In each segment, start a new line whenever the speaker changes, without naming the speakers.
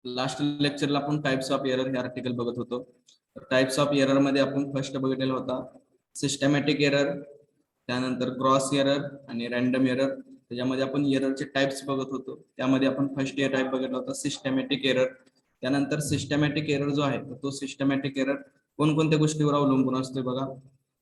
Last लेक्चरला आपण types of error हे article बघत होतो. टाइप्स ऑफ एरर मध्ये आपण फर्स्ट बघितलेला होता सिस्टमॅटिक एरर, त्यानंतर क्रॉस एरर आणि रॅन्डम एरर. त्याच्यामध्ये आपण एररचे टाइप्स बघत होतो. त्यामध्ये आपण फर्स्ट टाइप बघितला होता सिस्टमॅटिक एरर. त्यानंतर सिस्टमॅटिक एरर जो आहे तो सिस्टमॅटिक एरर कोणकोणत्या गोष्टीवर अवलंबून असते बघा.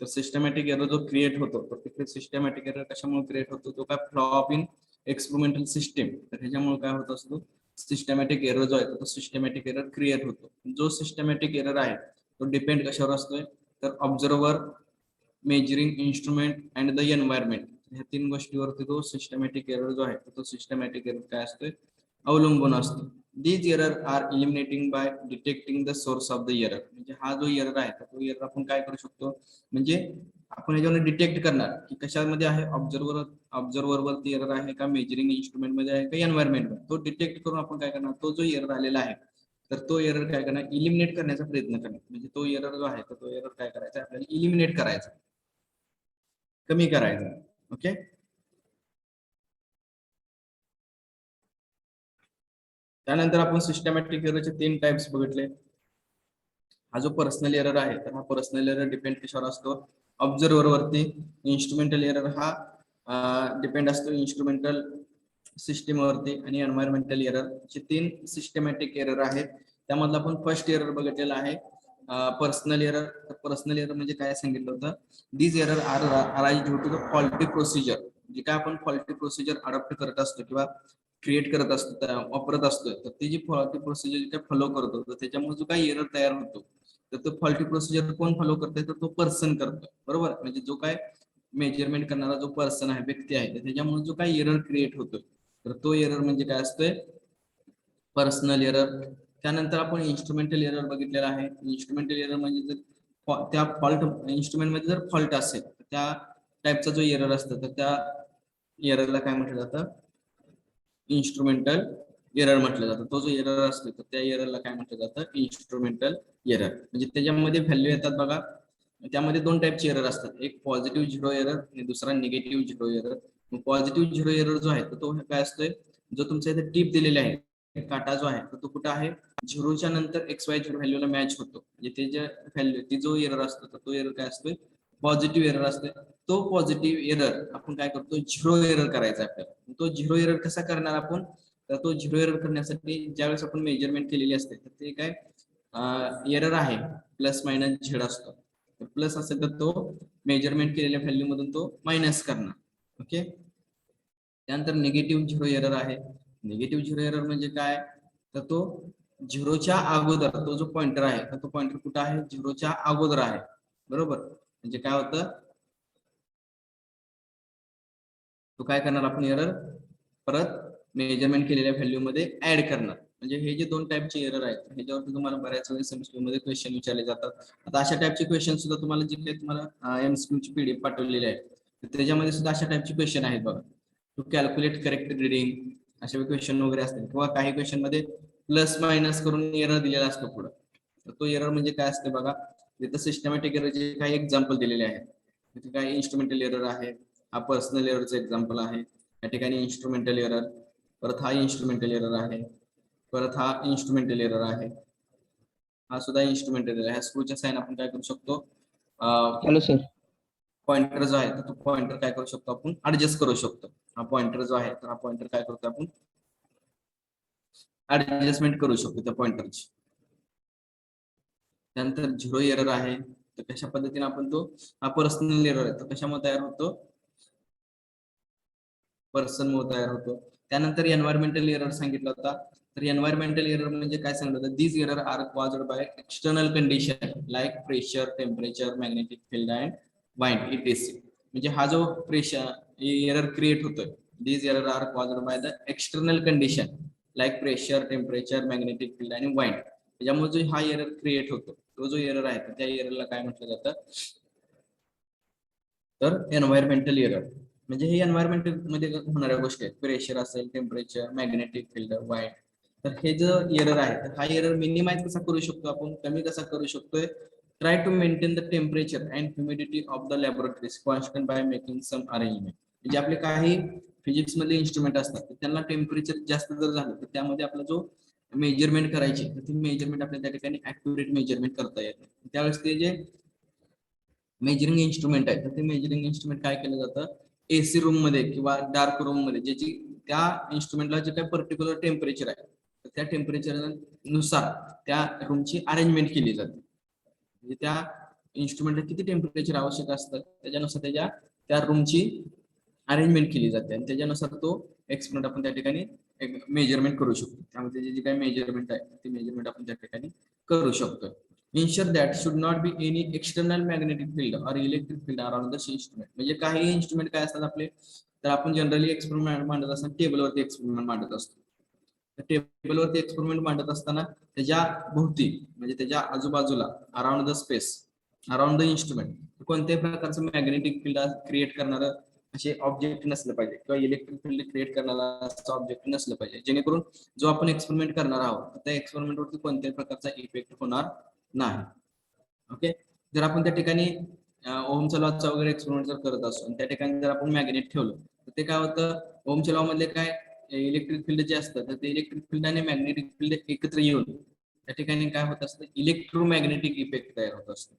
तर सिस्टमॅटिक एरर जो क्रिएट होतो तर तिथे सिस्टमॅटिक एरर कशामुळे क्रिएट होतो, तो काय flaw of in experimental system, तर ह्याच्यामुळे काय होत असतो सिस्टमॅटिक एरर जो आहे तो सिस्टमॅटिक एरर क्रिएट होतो. जो सिस्टमॅटिक एरर आहे तो डिपेंड कशावर असतोय, तर observer, measuring instrument and the environment, ह्या तीन गोष्टीवरती तो सिस्टमॅटिक एरर जो आहे तो सिस्टमॅटिक एरर काय असतोय अवलंबून असतो. These error are eliminating by detecting the source of the error. म्हणजे हा जो एरर आहे तो एरर आपण काय करू शकतो, म्हणजे आपण याच्यावर डिटेक्ट करणार की कशामध्ये आहे, ऑब्झर्वर वरती एरर आहे का, मेजरिंग इन्स्ट्रुमेंट मध्ये आहे का, एन्व्हायरमेंट मध्ये. तो डिटेक्ट करून आपण काय करणार, तो जो एरर आलेला आहे तर तो एरर काय करणार, इलिमिनेट करण्याचा प्रयत्न करणार. म्हणजे तो एरर जो आहे तर तो एरर काय करायचा, आपल्याला इलिमिनेट करायचा, कमी करायचा. ओके. त्यानंतर आपण सिस्टमॅटिक एररचे तीन टाइप्स बघितले. हा जो पर्सनल एरर आहे तर हा पर्सनल एरर डिपेंड कशावर असतो, ऑब्झर्वर वरती. इन्स्ट्रुमेंटल एरर हा डिपेंड असतो इन्स्ट्रुमेंटल सिस्टीम वरती. आणि एन्व्हायरमेंटल एरर चे तीन सिस्टमॅटिक एरर आहेत. त्यामधला आपण फर्स्ट एरर बघितलेला आहे पर्सनल एरर. पर्सनल एरर म्हणजे काय सांगितलं होतं, these error are arise due to the faulty procedure. जे काय आपण फॉल्टी प्रोसिजर अडॉप्ट करत असतो किंवा क्रिएट करत असतो, वापरत असतो, तर ती जी फॉल्टी प्रोसिजर काय फॉलो करतो तर त्याच्यामुळे जो काही एरर तयार होतो तर तो फॉल्टी प्रोसिजर कोण फॉलो करतोय, तर तो पर्सन करतोय. बरोबर. म्हणजे जो काय मेजरमेंट करणारा जो पर्सन आहे, व्यक्ती आहे, तर त्याच्यामुळे जो काही एरर क्रिएट होतोय तर तो एरर म्हणजे काय असतोय, पर्सनल एरर. त्यानंतर आपण इन्स्ट्रुमेंटल एरर बघितलेला आहे. इन्स्ट्रुमेंटल एरर म्हणजे जर त्या फॉल्ट इन्स्ट्रुमेंट मध्ये जर फॉल्ट असेल तर त्या टाइपचा जो एरर असतो तर त्या एररला काय म्हटलं जातं, इन्स्ट्रुमेंटल एरर म्हटलं जातं. तो जो एरर असतो तर त्या एररला काय म्हटलं जातं, इन्स्ट्रुमेंटल एरर. म्हणजे त्याच्यामध्ये व्हॅल्यू येतात बघा. त्यामध्ये दोन टाइपचे एरर असतात, एक पॉझिटिव्ह झिरो एरर आणि दुसरा negative zero error. Positive zero error जो आहे तर तो काय असतोय, जो तुमच्या इथे टीप दिलेला आहे काटा जो आहे तर तो कुठं आहे, झिरोच्या नंतर एक्स वाय झिरो व्हॅल्यूला मॅच होतो. म्हणजे ते जे व्हॅल्यू ती जो एरर असतो तर तो एरर काय असतोय, पॉझिटिव्ह एरर असतोय. तो पॉझिटिव्ह एरर आपण काय करतो, झिरो एरर करायचा आपल्याला. तो झिरो एरर कसा करणार आपण, तर तो झिरो एरर करण्यासाठी ज्यावेळेस आपण मेजरमेंट केलेली असते तर ते काय एरर आहे प्लस मायनस झेड असतो. प्लस असेल तर तो मेजरमेंट केलेल्या व्हॅल्यू मधून तो मायनस करणार. ओके. त्यानंतर निगेटिव्ह झिरो एरर आहे. निगेटिव्ह झिरो एरर म्हणजे काय, तर तो झिरोच्या अगोदर तो जो पॉइंटर आहे तर तो पॉइंटर कुठं आहे, झिरोच्या अगोदर आहे. बरोबर. म्हणजे काय होतं, तो काय करणार आपण एरर परत मेजरमेंट केलेल्या व्हॅल्यू मध्ये ऍड करणार. म्हणजे हे जे दोन टाइपचे एरर आहेत ह्याच्यावरती तुम्हाला बऱ्याच वेळेस एमसीक्यू मध्ये क्वेश्चन विचारले जातात. आता अशा टाइपचे क्वेश्चन सुद्धा तुम्हाला जे काही तुम्हाला एमसीक्यू ची पीडीएफ पाठवलेली आहे त्याच्यामध्ये सुद्धा अशा टाइपचे क्वेश्चन आहेत बघा. टू कॅल्क्युलेट करेक्ट रीडिंग असे क्वेश्चन वगैरे असतात, किंवा काही क्वेश्चन मध्ये प्लस मायनस करून एरर दिलेला असतो पुढे. तर तो एरर म्हणजे काय असते बघा, तिथं सिस्टमॅटिक एररचे काही एक्झाम्पल दिलेले आहेत. तिथे काय इन्स्ट्रुमेंटल एरर आहे, हा पर्सनल एररचा एक्झाम्पल आहे. या ठिकाणी इन्स्ट्रुमेंटल एरर, परत हा इन्स्ट्रुमेंटल एरर आहे, परत हा इन्स्ट्रुमेंटल एरर आहे, हा सुद्धा इन्स्ट्रुमेंटल एरर आहे. स्क्रूच्या साइन आपण काय करू शकतो,
हॅलो सर.
पॉइंटर जो आहे तर तो पॉइंटर काय करू शकतो आपण ऍडजस्ट करू शकतो. हा पॉइंटर जो आहे तर हा पॉइंटर काय करतो आपण ऍडजस्टमेंट करू शकतो त्या पॉइंटरची. त्यानंतर झिरो एरर आहे, तर कशा पद्धतीने आपण तो, हा पर्सनल एरर आहे तर कशामुळे तयार होतो, पर्सन मुळे तयार होतो. त्यानंतर एन्व्हायरमेंटल एरर सांगितलं होता. तर एन्व्हायरमेंटल एरर म्हणजे काय सांगितलं होतं, these error are caused by external condition like pressure, temperature, magnetic field and wind ETC. म्हणजे हा जो प्रेशर एरर क्रिएट होतोय, these error are caused by the external condition like pressure, temperature, magnetic field आणि wind. त्याच्यामुळे जो हा error create होतो तो जो एरर आहे त्या एररला काय म्हटलं जातं, तर एन्व्हायरमेंटल एरर. म्हणजे हे एन्व्हायरमेंट मध्ये होणाऱ्या गोष्टी आहेत, प्रेशर असेल, टेम्परेचर, मॅग्नेटिक फील्ड, वाइंड. तर हे जो एरर आहे तर हा एरर मिनिमाइज कसा करू शकतो आपण, कमी कसा करू शकतोय, try to maintain the temperature and humidity of the laboratory constant by making some arrangement. म्हणजे आपले काही फिजिक्स मधले इन्स्ट्रुमेंट असतात त्यांना टेम्परेचर जास्त जर झालं तर त्यामध्ये आपला जो मेजरमेंट करायची तर ती मेजरमेंट आपल्याला त्या ठिकाणी ऍक्युरेट मेजरमेंट करता येत नाही. त्यावेळेस ते जे मेजरिंग इन्स्ट्रुमेंट आहे तर ते मेजरिंग इन्स्ट्रुमेंट काय केलं जातं, एसी रूम मध्ये किंवा डार्क रूम मध्ये ज्याची त्या इन्स्ट्रुमेंटला जे काही पर्टिक्युलर टेम्परेचर आहे तर त्या टेम्परेचर नुसार त्या रूमची अरेंजमेंट केली जाते. म्हणजे त्या इन्स्ट्रुमेंटला किती टेम्परेचर आवश्यक असतं त्याच्यानुसार त्या रूमची अरेंजमेंट केली जाते आणि त्याच्यानुसार तो एक्सपेरिमेंट आपण त्या ठिकाणी मेजरमेंट करू शकतो. त्यामुळे त्याची जी काही मेजरमेंट आहे ती मेजरमेंट आपण त्या ठिकाणी करू शकतो. Ensure that should not be any external magnetic field or electric field around the instrument. म्हणजे काही इन्स्ट्रुमेंट काय असतात आपले, तर आपण जनरली एक्सपेरिमेंट मांडत असताना टेबलवरती एक्सपेरिमेंट मांडत असतो. टेबलवरती एक्सपेरिमेंट मांडत असताना त्याच्या भोवती म्हणजे त्याच्या आजूबाजूला around the space around the instrument कोणत्याही प्रकारचं मॅग्नेटिक फील्ड क्रिएट करणारं असे ऑब्जेक्ट नसलं पाहिजे किंवा इलेक्ट्रिक फील्ड क्रिएट करणारा असं ऑब्जेक्ट नसलं पाहिजे, जेणेकरून जो आपण एक्सपेरिमेंट करणार आहोत त्या एक्सपेरिमेंटवरती कोणत्याही प्रकारचा इफेक्ट होणार नाही. ओके, जर आपण त्या ठिकाणी ओमच्या लॉचा वगैरे एक्सपेरिमेंट जर करत असतो आणि त्या ठिकाणी जर आपण मॅग्नेट ठेवलं तर ते काय होतं, ओमच्या लॉ मधले काय इलेक्ट्रिक फील्ड जे असतं तर ते इलेक्ट्रिक फील्ड आणि मॅग्नेटिक फील्ड एकत्र येऊन त्या ठिकाणी काय होत असतं, इलेक्ट्रोमॅग्नेटिक इफेक्ट तयार होत असतो.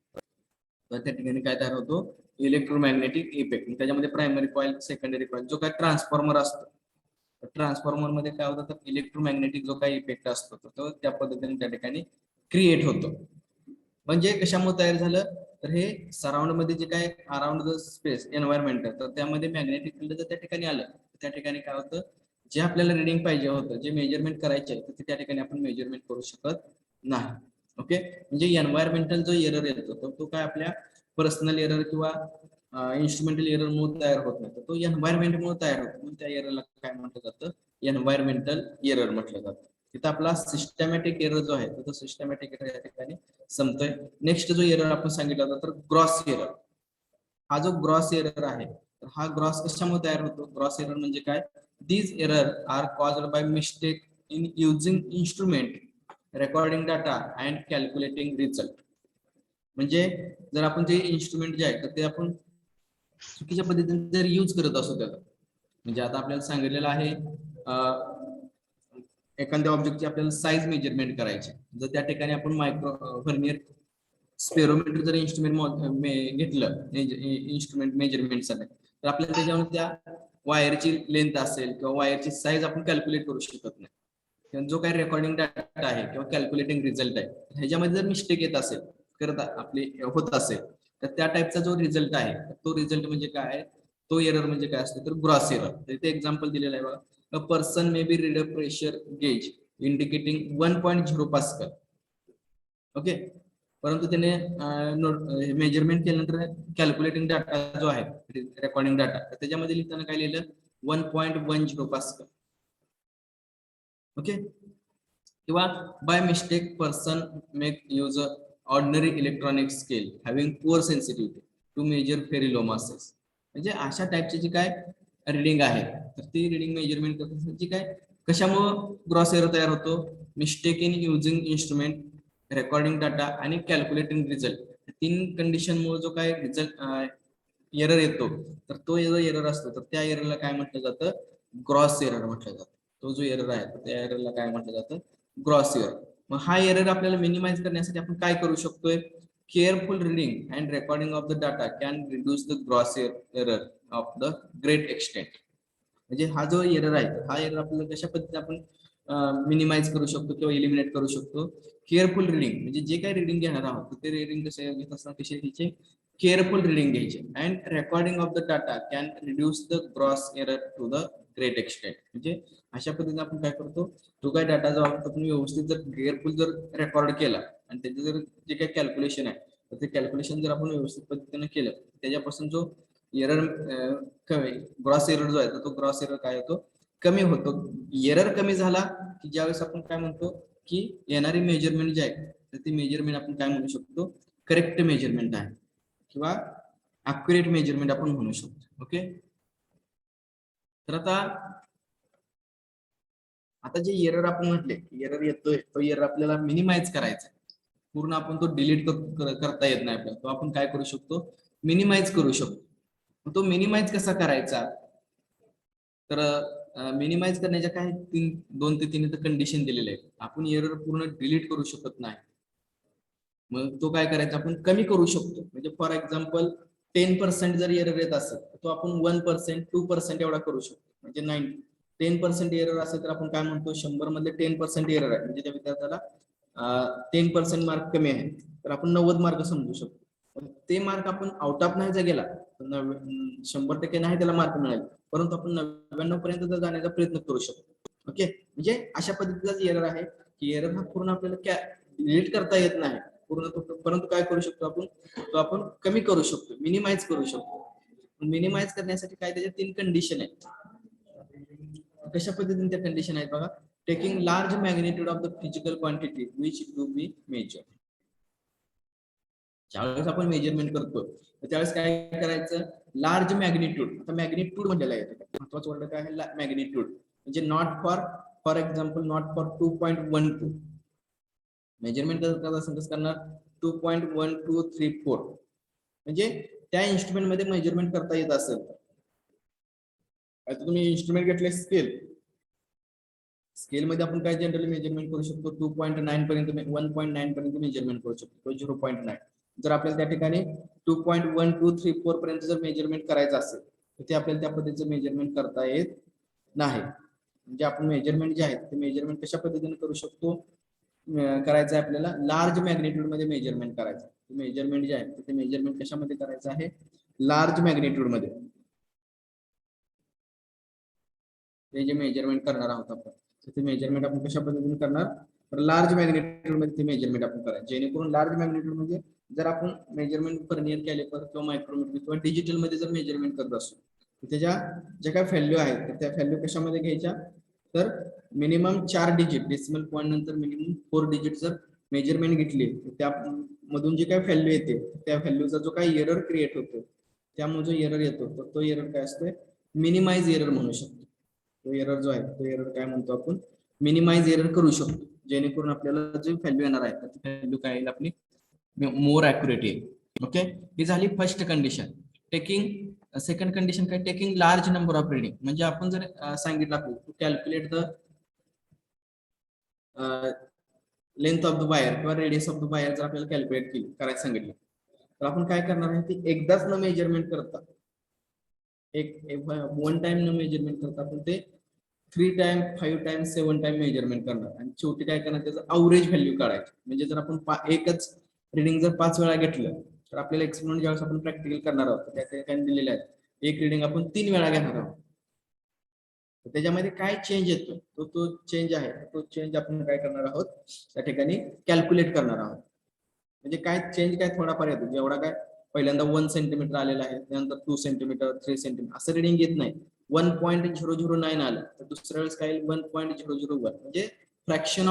तर त्या ठिकाणी काय तयार होतो, इलेक्ट्रोमॅग्नेटिक इफेक्ट. त्याच्यामध्ये प्रायमरी कॉइल सेकंडरी कॉइल जो काय ट्रान्सफॉर्मर असतो ट्रान्सफॉर्मर मध्ये काय होतं तर इलेक्ट्रोमॅग्नेटिक जो काही इफेक्ट असतो तो त्या पद्धतीने त्या ठिकाणी क्रिएट होतो. म्हणजे कशामुळे तयार झालं तर हे सराउंड मध्ये जे काय अराउंड द स्पेस एन्व्हायरमेंट तर त्यामध्ये मॅग्नेटिक फील्ड जर त्या ठिकाणी आलं त्या ठिकाणी काय होतं, जे आपल्याला रिडिंग पाहिजे होतं जे मेजरमेंट करायचे तर त्या ठिकाणी आपण मेजरमेंट करू शकत नाही. ओके, म्हणजे एन्व्हायरमेंटल जो एरर येतो तर तो काय आपल्या पर्सनल एरर किंवा इन्स्ट्रुमेंटल एरर मुळे तयार होत नाही, तर तो एन्व्हायरमेंट मुळे तयार होतो. म्हणून त्या एररला काय म्हटलं जातं, एन्व्हायरमेंटल एरर म्हटलं जातं. तिथं आपला सिस्टमॅटिक एरर जो आहे तो सिस्टमॅटिक एरर या ठिकाणी संपतोय. नेक्स्ट जो एरर आपण सांगितला होता तर ग्रॉस एरर. हा जो ग्रॉस एरर आहे तर हा ग्रॉस कशामुळे तयार होतो, ग्रॉस एरर म्हणजे काय, these error are caused by mistake in using instrument recording data and calculating result. म्हणजे जर आपण ते इन्स्ट्रुमेंट जे आहे तर ते आपण चुकीच्या पद्धतीने जर यूज करत असतो त्याला, म्हणजे आता आपल्याला सांगितलेलं आहे एखाद्या ऑब्जेक्टची आपल्याला साईज मेजरमेंट करायची, जर त्या ठिकाणी आपण मायक्रो व्हर्नियर स्पेरोमीटर जर इन्स्ट्रुमेंट घेतलं इन्स्ट्रुमेंट मेजरमेंटसाठी तर आपल्याला त्याच्यावर त्या वायरची लेंथ असेल किंवा वायरची साईज आपण कॅल्क्युलेट करू शकत नाही. जो काही रेकॉर्डिंग डाटा आहे किंवा कॅल्क्युलेटिंग रिझल्ट आहे ह्याच्यामध्ये जर मिस्टेक येत असेल करत आपले होत असेल तर त्या टाईपचा जो रिझल्ट आहे तो रिझल्ट म्हणजे काय, तो एरर म्हणजे काय असतो तर ग्रॉस एरर. इथे एक्झाम्पल दिलेलं आहे बघा, a person may be read a pressure gauge indicating 1.0 pascal. Okay, परंतु त्याने मेजरमेंट केल्यानंतर कॅल्क्युलेटिंग डाटा जो आहे रेकॉर्डिंग डाटा त्याच्यामध्ये लिहिताना काय लिहिलं 1.10 पास्कल. ओके, किंवा by mistake person make use ordinary electronic scale having poor sensitivity to measure फेरिलोमासेस. म्हणजे अशा टाईपची जी काय रिडिंग आहे तर ती रिडिंग मेजरमेंट करत जी काय कशामुळे ग्रॉस एरर तयार होतो, mistake in using instrument recording data आणि कॅल्क्युलेटिंग रिझल्ट. तीन कंडिशन मुळे जो काय रिझल्ट एरर येतो तर तो जो एरर असतो तर त्या एररला काय म्हटलं जातं, ग्रॉस एरर म्हटलं जातं. तो जो एरर आहे त्या एररला काय म्हटलं जातं, ग्रॉस एरर. मग हा एरर आपल्याला मिनिमाइज करण्यासाठी आपण काय करू शकतोय, careful reading and recording of the data can reduce the gross error of the great extent. म्हणजे हा जो एरर आहे हा एरर आपल्याला कशा पद्धतीने आपण मिनिमाइज करू शकतो किंवा इलिमिनेट करू शकतो. केअरफुल रिडिंग म्हणजे जे काही रिडिंग घेणार आहोत ते रिडिंग कसे घेत असताना कसे घ्यायचे, केअरफुल रिडिंग घ्यायचे and recording of the data can reduce the gross error to the great extent. म्हणजे अशा पद्धतीने आपण काय करतो, तो काय डाटा जो आपण व्यवस्थित जर केअरफुल जर रेकॉर्ड केला आणि त्याचं जर जे काही कॅल्क्युलेशन आहे तर ते कॅल्क्युलेशन जर आपण व्यवस्थित पद्धतीने केलं त्याच्यापासून जो एरर कमी ग्रॉस एरर जो आहे तो ग्रॉस एरर काय होतो, कमी होतो. एरर कमी झाला की ज्यावेळेस आपण काय म्हणतो की येणारी मेजरमेंट जे आहे तर ती मेजरमेंट आपण काय म्हणू शकतो, करेक्ट मेजरमेंट आहे किंवा अॅक्युरेट मेजरमेंट आपण म्हणू शकतो. ओके, तर आता जे एरर आपण म्हटले एरर येतोय तो एरर आपल्याला मिनिमाइज करायचा आहे. पूर्ण आपण तो डिलीट करता येत नाही आपल्याला, तो आपण काय करू शकतो, मिनिमाइज करू शकतो. तो मिनिमाइज कसा करायचा तर मिनिमाइज करण्याच्या काय दोन ते तीन कंडिशन दिलेले आहेत. आपण एरर पूर्ण डिलीट करू शकत नाही. मग तो काय करायचा, आपण कमी करू शकतो. म्हणजे फॉर एक्झाम्पल 10% जर एरर येत असेल तर तो आपण 1%, 2% एवढा करू शकतो. म्हणजे 10% एरर असेल तर आपण काय म्हणतो, 100 मध्ये 10% एरर आहे म्हणजे त्या विद्यार्थ्याला 10% मार्क कमी आहे, तर आपण 90 मार्क समजू शकतो. ते मार्क आपण आउट ऑफ नाही जर गेला, 100% नाही त्याला मार्क मिळेल, परंतु आपण 99 पर्यंत जर जाण्याचा प्रयत्न करू शकतो. ओके, म्हणजे अशा पद्धतीचा एरर आहे की एरर हा पूर्ण आपल्याला डिलीट करता येत नाही पूर्ण, परंतु काय करू शकतो आपण, तो आपण कमी करू शकतो, मिनिमाइज करू शकतो. मिनिमाइज करण्यासाठी काय, त्याच्या 3 कंडिशन आहेत. कशा पद्धतीने त्या कंडिशन आहेत बघा. Taking large magnitude of the physical quantity which to be measure. ज्यावेळेस आपण मेजरमेंट करतो त्यावेळेस काय करायचं, लार्ज मॅग्निट्यूड. आता मॅग्निट्यूड म्हटलेला आहे, महत्वाचा वर्ड काय आहे, मॅग्निट्यूड. म्हणजे not for example not for 2.12. Measurement करत असेल कसं करणार, 2.1234. म्हणजे त्या इन्स्ट्रुमेंट मध्ये मेजरमेंट करता येत असेल. आता तुम्ही इन्स्ट्रुमेंट घेतले स्केल मध्ये आपण काय जनरली मेजरमेंट करू शकतो, 2.9 पर्यंत 1.9 पर्यंत मेजरमेंट करू शकतो, 0.9. जर आपल्याला त्या ठिकाणी 2.1234 पर्यंत जर मेजरमेंट करायचं असेल तर ते आपल्याला त्या पद्धतीचं मेजरमेंट करता येत नाही. म्हणजे आपण मेजरमेंट जे आहे ते मेजरमेंट कशा पद्धतीने करू शकतो, करायचं आहे आपल्याला लार्ज मॅग्निट्यूड मध्ये मेजरमेंट करायचं. मेजरमेंट जे आहे ते मेजरमेंट कशामध्ये करायचं आहे, लार्ज मॅग्निट्यूड मध्ये. ते जे मेजरमेंट करणार आहोत आपण, ते मेजरमेंट आपण कशा पद्धतीने करणार, तर लार्ज मॅग्निट्यूड मध्ये ते मेजरमेंट आपण करायचं. जेणेकरून लार्ज मॅग्निट्यूड म्हणजे जर आपण मेजरमेंट व्हर्नियर कॅलिपर किंवा मायक्रोमीटर किंवा डिजिटल मध्ये जर मेजरमेंट करत असतो, त्याच्या ज्या काही व्हॅल्यू आहेत तर त्या व्हॅल्यू कशामध्ये घ्यायच्या, तर मिनिमम 4 डिजिट डेसिमल पॉईंट नंतर मिनिमम 4 डिजिट जर मेजरमेंट घेतली, त्या मधून जे काही व्हॅल्यू येते त्या व्हॅल्यूचा जो काही एरर क्रिएट होतो, त्यामुळे जो एरर येतो तर तो एरर काय असतोय, मिनिमाइज एरर म्हणू शकतो. तो एरर जो आहे तो एरर काय म्हणतो आपण, मिनिमाइज एरर करू शकतो. जेणेकरून आपल्याला जे व्हॅल्यू येणार आहे ती व्हॅल्यू काय येईल आपली, मोर ऍक्युरेट येईल. ओके, ही झाली first condition. Taking second condition काय, taking large number of reading. म्हणजे आपण जर सांगितलं आपल्याला to calculate the length of the wire किंवा रेडियस ऑफ द वायर जर आपल्याला कॅल्क्युलेट केली करायला सांगितलं, तर आपण काय करणार आहे, ती एकदाच न मेजरमेंट करता, एक वन टाइम न मेजरमेंट करता आपण ते 3 टाइम 5 टाइम 7 टाइम मेजरमेंट करणार. आणि शेवटी काय करणार, त्याचं अवरेज व्हॅल्यू काढायची. म्हणजे जर आपण एकच रिडिंग जर 5 वेळा घेतलं तर आपल्याला एक्सपेरिमेंट ज्यावेळेस आपण प्रॅक्टिकल करणार आहोत त्या ठिकाणी दिलेले आहेत, एक रिडिंग आपण 3 वेळा घेणार आहोत. त्याच्यामध्ये काय चेंज येतो, तो चेंज आहे, तो चेंज आपण काय करणार आहोत त्या ठिकाणी कॅल्क्युलेट करणार आहोत. म्हणजे काय चेंज काय थोडाफार येतो, जेवढा काय पहिल्यांदा 1 सेंटीमीटर आलेला आहे, त्यानंतर 2 सेंटीमीटर 3 सेंटीमीटर असं रिडिंग येत नाही. 1.009 आलं तर दुसऱ्या वेळेस काय 1.001. म्हणजे फ्रॅक्शन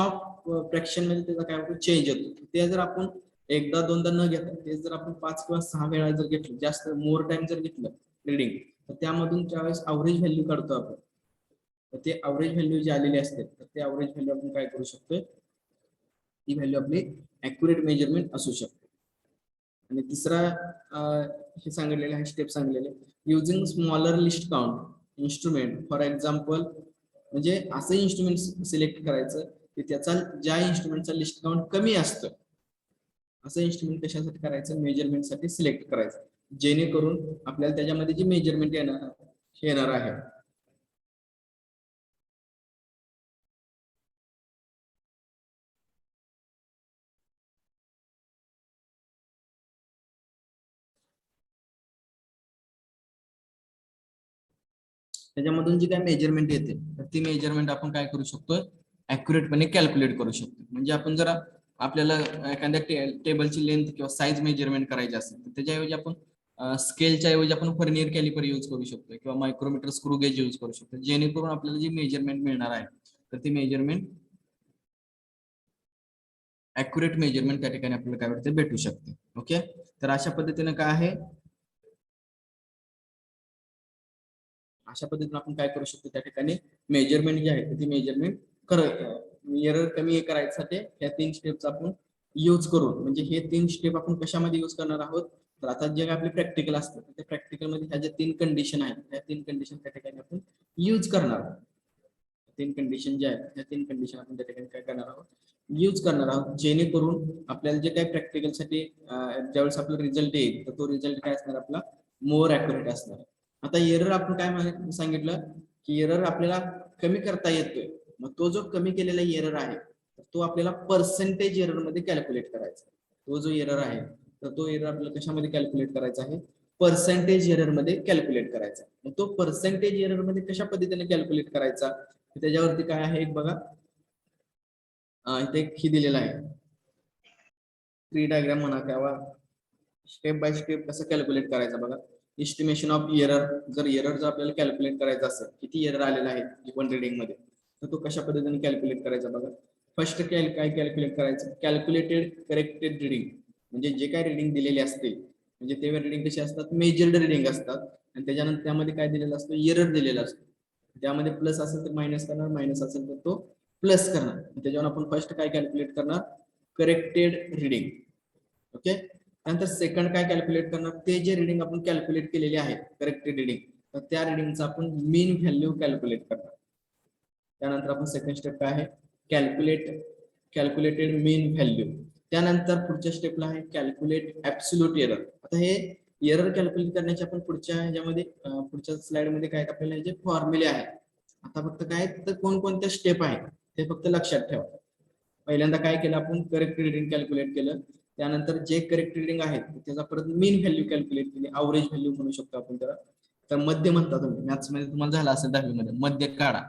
मध्ये त्याचा काय होतो, चेंज येतो. ते जर आपण एकदा दोनदा न घेता ते जर आपण 5 किंवा 6 वेळा जर घेतलं, जास्त मोर टाइम जर घेतलं रिडिंग, तर त्यामधून ज्यावेळेस अवरेज व्हॅल्यू काढतो आपण, तर ते अवरेज व्हॅल्यू जे आलेले असते तर ते अवरेज व्हॅल्यू आपण काय करू शकतोय, ती व्हॅल्यू आपली ऍक्युरेट मेजरमेंट असू शकते. आणि तिसरा हे सांगितलेलं आहे, स्टेप सांगितलेले, using smaller list count instrument. For example म्हणजे असं इन्स्ट्रुमेंट सिलेक्ट करायचं की त्याचा ज्या इन्स्ट्रुमेंटचा लिस्ट काउंट कमी असतं, असं इन्स्ट्रुमेंट कशासाठी करायचं, मेजरमेंट साठी सिलेक्ट करायचं, जेणेकरून आपल्याला त्याच्यामध्ये जी मेजरमेंट येणार आहे. त्याच्यामधून जी काय मेजरमेंट येते तर ती मेजरमेंट आपण काय करू शकतो, ऍक्युरेटपणे कॅल्क्युलेट करू शकतो. म्हणजे आपण जरा आपल्याला एखाद्या टेबलची लेंथ किंवा साईज मेजरमेंट करायची असेल तर त्याच्याऐवजी आपण स्केलच्या ऐवजी आपण व्हर्नियर कॅलिपर यूज करू शकतो किंवा मायक्रोमीटर स्क्रू गेज यूज करू शकतो, जेणेकरून आपल्याला जी मेजरमेंट मिळणार आहे तर ती मेजरमेंट ऍक्युरेट मेजरमेंट त्या ठिकाणी आपल्याला काय वाटते, भेटू शकते. ओके, तर अशा पद्धतीने काय आहे, अशा पद्धतीने आपण काय करू शकतो, त्या ठिकाणी मेजरमेंट जे आहे ती मेजरमेंट एरर कमी करायसाठी या 3 स्टेप्स आपण यूज करू. म्हणजे हे 3 स्टेप आपण कशामध्ये यूज करणार आहोत, तर आता जे आपले प्रॅक्टिकल असतात त्या प्रॅक्टिकल मध्ये ह्या ज्या 3 कंडिशन आहेत त्या 3 कंडिशन त्या ठिकाणी आपण यूज करणार. तीन कंडिशन ज्या आहेत त्या तीन कंडिशन आपण त्या ठिकाणी काय करणार आहोत, यूज करणार आहोत, जेणेकरून आपल्याला जे काही प्रॅक्टिकलसाठी ज्यावेळेस आपला रिझल्ट येईल तर तो रिझल्ट काय असणार आपला मोर ॲक्युरेट असणार. आता एरर आपण काय सांगितलं की एरर आपल्याला कमी करता येतोय. मग तो जो कमी केलेला एरर आहे तो आपल्याला पर्सेंटेज एरर मध्ये कॅल्क्युलेट करायचा. तो जो एरर आहे तर तो एरर आपल्याला कशामध्ये कॅल्क्युलेट करायचा आहे, पर्सेंटेज एरर मध्ये कॅल्क्युलेट करायचा. मग तो पर्सेंटेज एरर मध्ये कशा पद्धतीने कॅल्क्युलेट करायचा त्याच्यावरती काय आहे एक बघा, इथे एक ही दिलेला आहे ट्री डायग्राम म्हणा किंवा स्टेप बाय स्टेप कसं कॅल्क्युलेट करायचं बघा. एस्टिमेशन ऑफ एरर, जर एरर जर आपल्याला कॅल्क्युलेट करायचा असेल किती एरर आलेला आहे वन रिडिंग मध्ये तर तो कशा पद्धतीने कॅल्क्युलेट करायचा बघा. फर्स्ट काय कॅल्क्युलेट करायचं, कॅल्क्युलेटेड करेक्टेड रिडिंग, म्हणजे जे काय रिडिंग दिलेली असते म्हणजे ते रिडिंग कशी असतात, मेजर्ड रिडिंग असतात आणि त्याच्यानंतर त्यामध्ये काय दिलेलं असतं, एरर दिलेला असतो. त्यामध्ये प्लस असेल तर मायनस करणार, मायनस असेल तर तो प्लस करणार. त्याच्यावर आपण फर्स्ट काय कॅल्क्युलेट करणार, करेक्टेड रिडिंग. ओके, त्यानंतर सेकंड काय कॅल्क्युलेट करणार, ते जे रिडिंग आपण कॅल्क्युलेट केलेले आहे करेक्टेड रिडिंग तर त्या रिडिंगचा आपण मीन व्हॅल्यू कॅल्क्युलेट करणार. त्यानंतर आपण सेकंड स्टेप काय आहे, कॅल्क्युलेटेड मीन व्हॅल्यू. त्यानंतर पुढच्या स्टेपला आहे कॅल्क्युलेट ऍब्सोल्यूट एरर. आता हे एरर कॅल्क्युलेट करण्याच्या आपण पुढच्या ह्याच्यामध्ये पुढच्या स्लाइड मध्ये काय आपल्याला जे फॉर्म्युले आहेत. आता फक्त काय तर कोणकोणत्या स्टेप आहेत ते फक्त लक्षात ठेवा. पहिल्यांदा काय केलं आपण, करेक्ट रिडिंग कॅल्क्युलेट केलं. त्यानंतर जे करेक्ट रिडिंग आहे त्याचा परत मीन व्हॅल्यू कॅल्क्युलेट केली, अवरेज व्हॅल्यू म्हणू शकतो आपण त्याला. तर मध्य म्हणता तुम्ही मॅथ्स मध्ये तुम्हाला झाला असेल 10वी मध्ये मध्य काढा.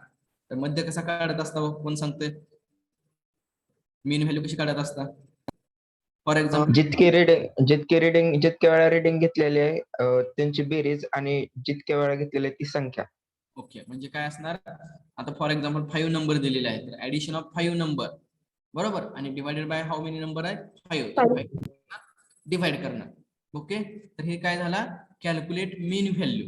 तर मध्य कसा काढत असता कोण सांगतोय, मीन व्हॅल्यू कशी काढत असता. फॉर एक्झाम्पल
जितके वेळा रिडिंग घेतलेली आहे त्यांची बेरीज आणि जितक्या वेळा घेतलेली आहे ती संख्या.
ओके, म्हणजे काय असणार, आता फॉर एक्झाम्पल 5 नंबर दिलेले आहेत तर ऍडिशन ऑफ 5 नंबर बरोबर आणि divided by how many number आहे 5, तर 5 डिवाइड करणार. ओके, तर हे काय झाला कॅल्क्युलेट मीन व्हॅल्यू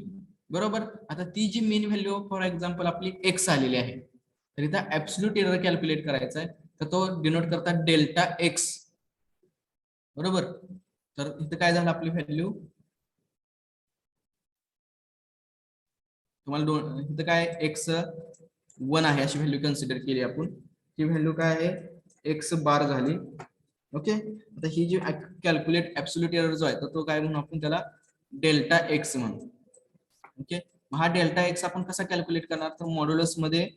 बरोबर. आता ती G mean value for example आपली एक्स आलेली आहे तर इथं ऍब्सोल्यूट एरर कॅल्क्युलेट करायचा आहे तर तो डिनोट करतात डेल्टा एक्स बरोबर. तर इथं काय झालं आपली व्हॅल्यू, तुम्हाला दोन इथं काय एक्स 1 आहे अशी व्हॅल्यू कन्सिडर केली आपण. ती व्हॅल्यू काय आहे एक्स बार झाली. ओके, आता ही जी कॅल्क्युलेट ऍब्सोल्यूट एरर जो आहे तर तो काय म्हणून आपण त्याला डेल्टा एक्स म्हणू. ओके, हा डेल्टा एक्स आपण कसा कॅल्क्युलेट करणार, तर मॉड्युलस मध्ये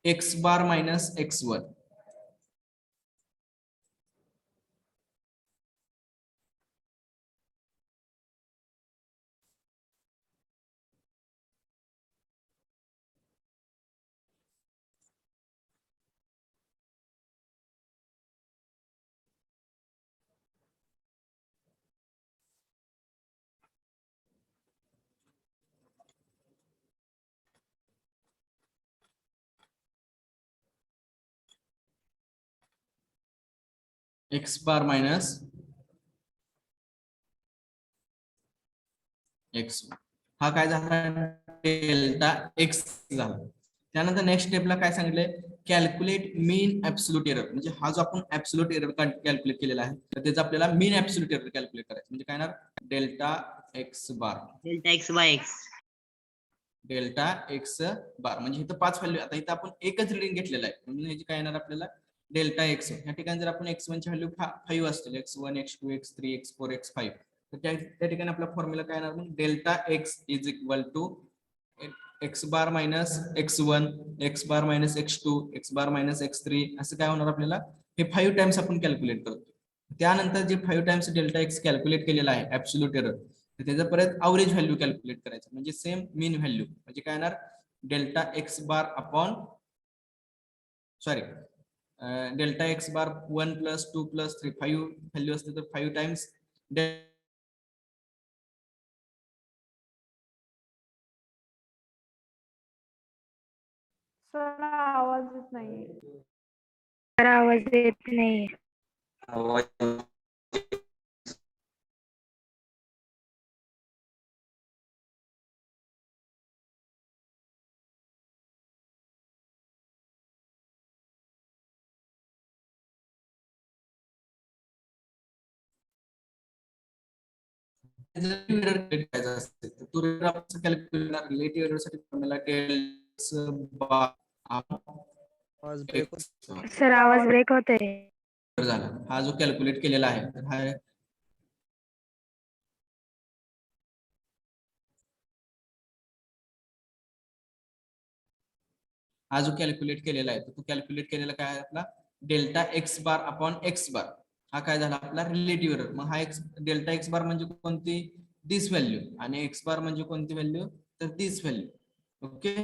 x bar minus x one. X bar minus x, हा काय झाला डेल्टा एक्स झाला. त्यानंतर नेक्स्ट स्टेपला काय सांगितलंय, कॅल्क्युलेट मीन ऍब्सोल्यूट एरर, म्हणजे हा जो आपण ऍब्सोल्यूट एरर कॅल्क्युलेट केलेला आहे तर त्याचा आपल्याला मीन ऍब्सोल्यूट एरर कॅल्क्युलेट करायचं. म्हणजे काय ना delta X bar,
delta X by X,
delta X bar म्हणजे इथं 5 व्हॅल्यू, आता इथं आपण एकच रिडिंग घेतलेलं आहे म्हणून ह्याची काय येणार आपल्याला डेल्टा एक्स. या ठिकाणी जर आपण x1 ची व्हॅल्यू 5 असतील, x1 x2 x3 x4 x5 तर त्या ठिकाणी आपला फॉर्म्युला काय येणार मग delta X is equal to X bar minus x1 X bar minus x2 X bar minus x3 असं काय होणार आपल्याला, हे 5 टाइम्स आपण कॅल्क्युलेट करतो. त्यानंतर जे 5 टाइम्स डेल्टा एक्स कॅल्क्युलेट केलेला आहे ऍब्सोल्यूट एरर त्याचा परत अवरेज व्हॅल्यू कॅल्क्युलेट करायचं म्हणजे सेम मीन व्हॅल्यू. म्हणजे काय येणार delta X bar upon sorry delta X bar 1 plus 2 plus 3 5 value असते तर 5 टाइम्स
सर आवाज येत नाही.
तर आवाज येत नाही.
करायचं असते तर तो कॅल्क्युलेट रिलेटिव्ह एरर साठी फॉर्म्युला डेल्टा बार
आवाज ब्रेक
X
सर आवाज ब्रेक होतोय.
झाला. हा जो कॅल्क्युलेट केलेला आहे तर हा जो कॅल्क्युलेट केलेला आहे तो कॅल्क्युलेट केलेला काय आहे आपला delta X bar upon X bar. हा काय झाला आपला रिलेटिव्ह एरर. मग हा डेल्टा एक्स बार म्हणजे कोणती दिस व्हॅल्यू आणि एक्स बार म्हणजे कोणती व्हॅल्यू तर दिस व्हॅल्यू. ओके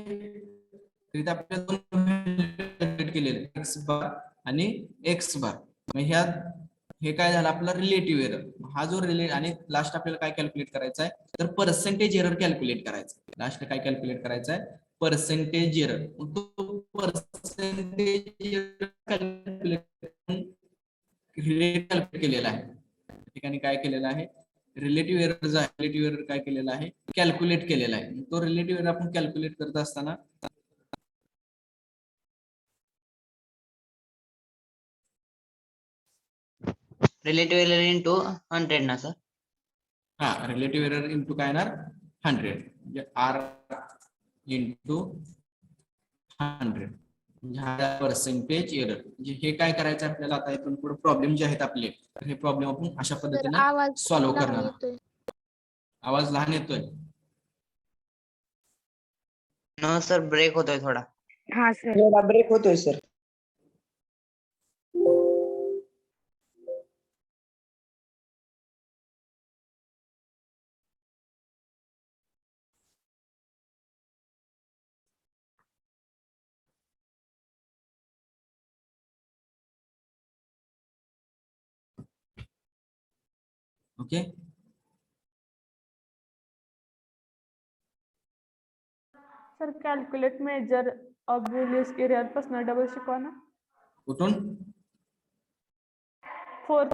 इथे आपल्याला दोन व्हॅल्यू केलेले एक्स बार आणि एक्स बार. मग ह्या हे काय झालं आपला रिलेटिव्ह एरर. हा जो आणि लास्ट आपल्याला काय कॅल्क्युलेट करायचा आहे तर पर्सेंटेज एरर कॅल्क्युलेट करायचा. लास्ट काय कॅल्क्युलेट करायचा आहे पर्सेंटेज एरर. तो पर्सेंटेज कॅल्क्युलेट केलेला आहे. ठिकाणी काय केलेलं आहे रिलेटिव्ह एरर काय केलेला आहे कॅल्क्युलेट केलेला आहे. तो रिलेटिव्ह एरर आपण कॅल्क्युलेट करत असताना
रिलेटिव्ह एरर इंटू 100 ना सर.
हा रिलेटिव्ह एरर इंटू काय येणार 100 म्हणजे आर इंटू 100 म्हणजे पर्सेंटेज एरर. म्हणजे हे काय करायचं आपल्याला आता इथून पुढे प्रॉब्लेम जे आहेत आपले हे प्रॉब्लेम आपण अशा पद्धतीने सॉल्व्ह करणार. आवाज लहान येतोय.
नो सर ब्रेक होतोय थोडा.
हा सर.
थोडा ब्रेक होतोय sir.
Okay
sir calculate measure of बुलियस एरिया पासून डबल शिकवा ना.
कुठून
4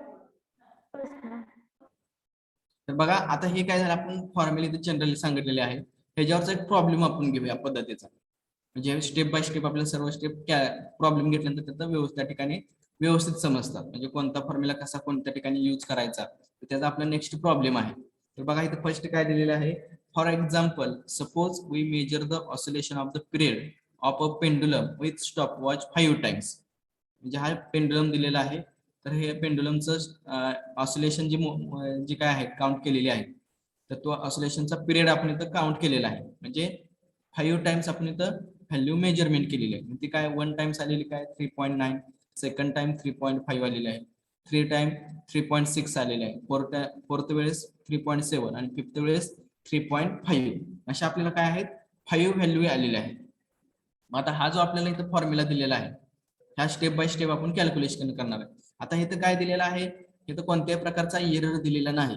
तर बघा आता हे काय झालं आपण फॉर्म्युले जनरली सांगितलेले आहे. ह्याच्यावरचा एक प्रॉब्लेम आपण घेऊया पद्धतीचा. म्हणजे स्टेप बाय स्टेप आपल्याला सर्व स्टेप प्रॉब्लेम घेतल्यानंतर त्याचा त्या ठिकाणी व्यवस्थित समजतात. म्हणजे कोणता फॉर्म्युला कसा कोणत्या ठिकाणी यूज करायचा त्याचा आपला नेक्स्ट प्रॉब्लेम आहे. तर बघा इथे फर्स्ट काय दिलेलं आहे for example suppose we measure the oscillation of the period of a pendulum with stop watch 5 times. म्हणजे हा पेंडुलम दिलेला आहे. तर हे पेंडुलमचं ऑसिलेशन जी काय आहे काउंट केलेली आहे तर तो ऑसिलेशनचा पिरियड आपण इथं काउंट केलेला आहे. म्हणजे 5 टाइम्स आपण इथं व्हॅल्यू मेजरमेंट केलेली आहे. ती काय 1 टाइम्स आलेली काय 3.9 सेकंड टाइम 3.5 आलेली आहे 3 टाइम 3.6 आलेले आहे फोर्थ वेळेस 3.7 आणि फिफ्थ वेळेस 3.5 अशा आपल्याला काय आहेत 5 व्हॅल्यू आलेले आहेत. मग आता हा जो आपल्याला इथं फॉर्म्युला दिलेला आहे ह्या स्टेप बाय स्टेप आपण कॅल्क्युलेशन करणार आहे. आता इथं काय दिलेलं आहे इथं कोणत्याही प्रकारचा एरर दिलेला नाही.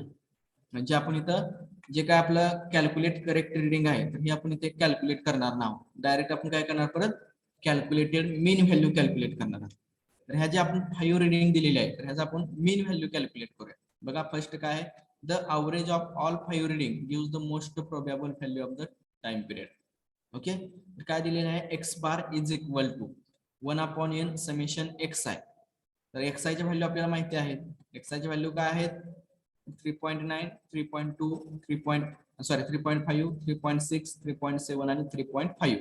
म्हणजे आपण इथं जे काय आपलं कॅल्क्युलेट करेक्ट रिडिंग आहे तर हे आपण इथे कॅल्क्युलेट करणार नाही. डायरेक्ट आपण काय करणार परत कॅल्क्युलेटेड मीन व्हॅल्यू कॅल्क्युलेट करणार आहोत. तर ह्या जे आपण 5 रिडिंग दिलेले आहे तर ह्याचा आपण मीन व्हॅल्यू कॅल्क्युलेट करूया. बघा फर्स्ट काय आहे the average of all 5 reading gives the most probable value of the time period. Okay काय दिलेलं आहे X bar is equal to 1/n summation xi. तर xi ची व्हॅल्यू आपल्याला माहिती आहे. xi ची व्हॅल्यू काय आहेत 3.9 3.2 3.5 3.6 3.7 आणि 3.5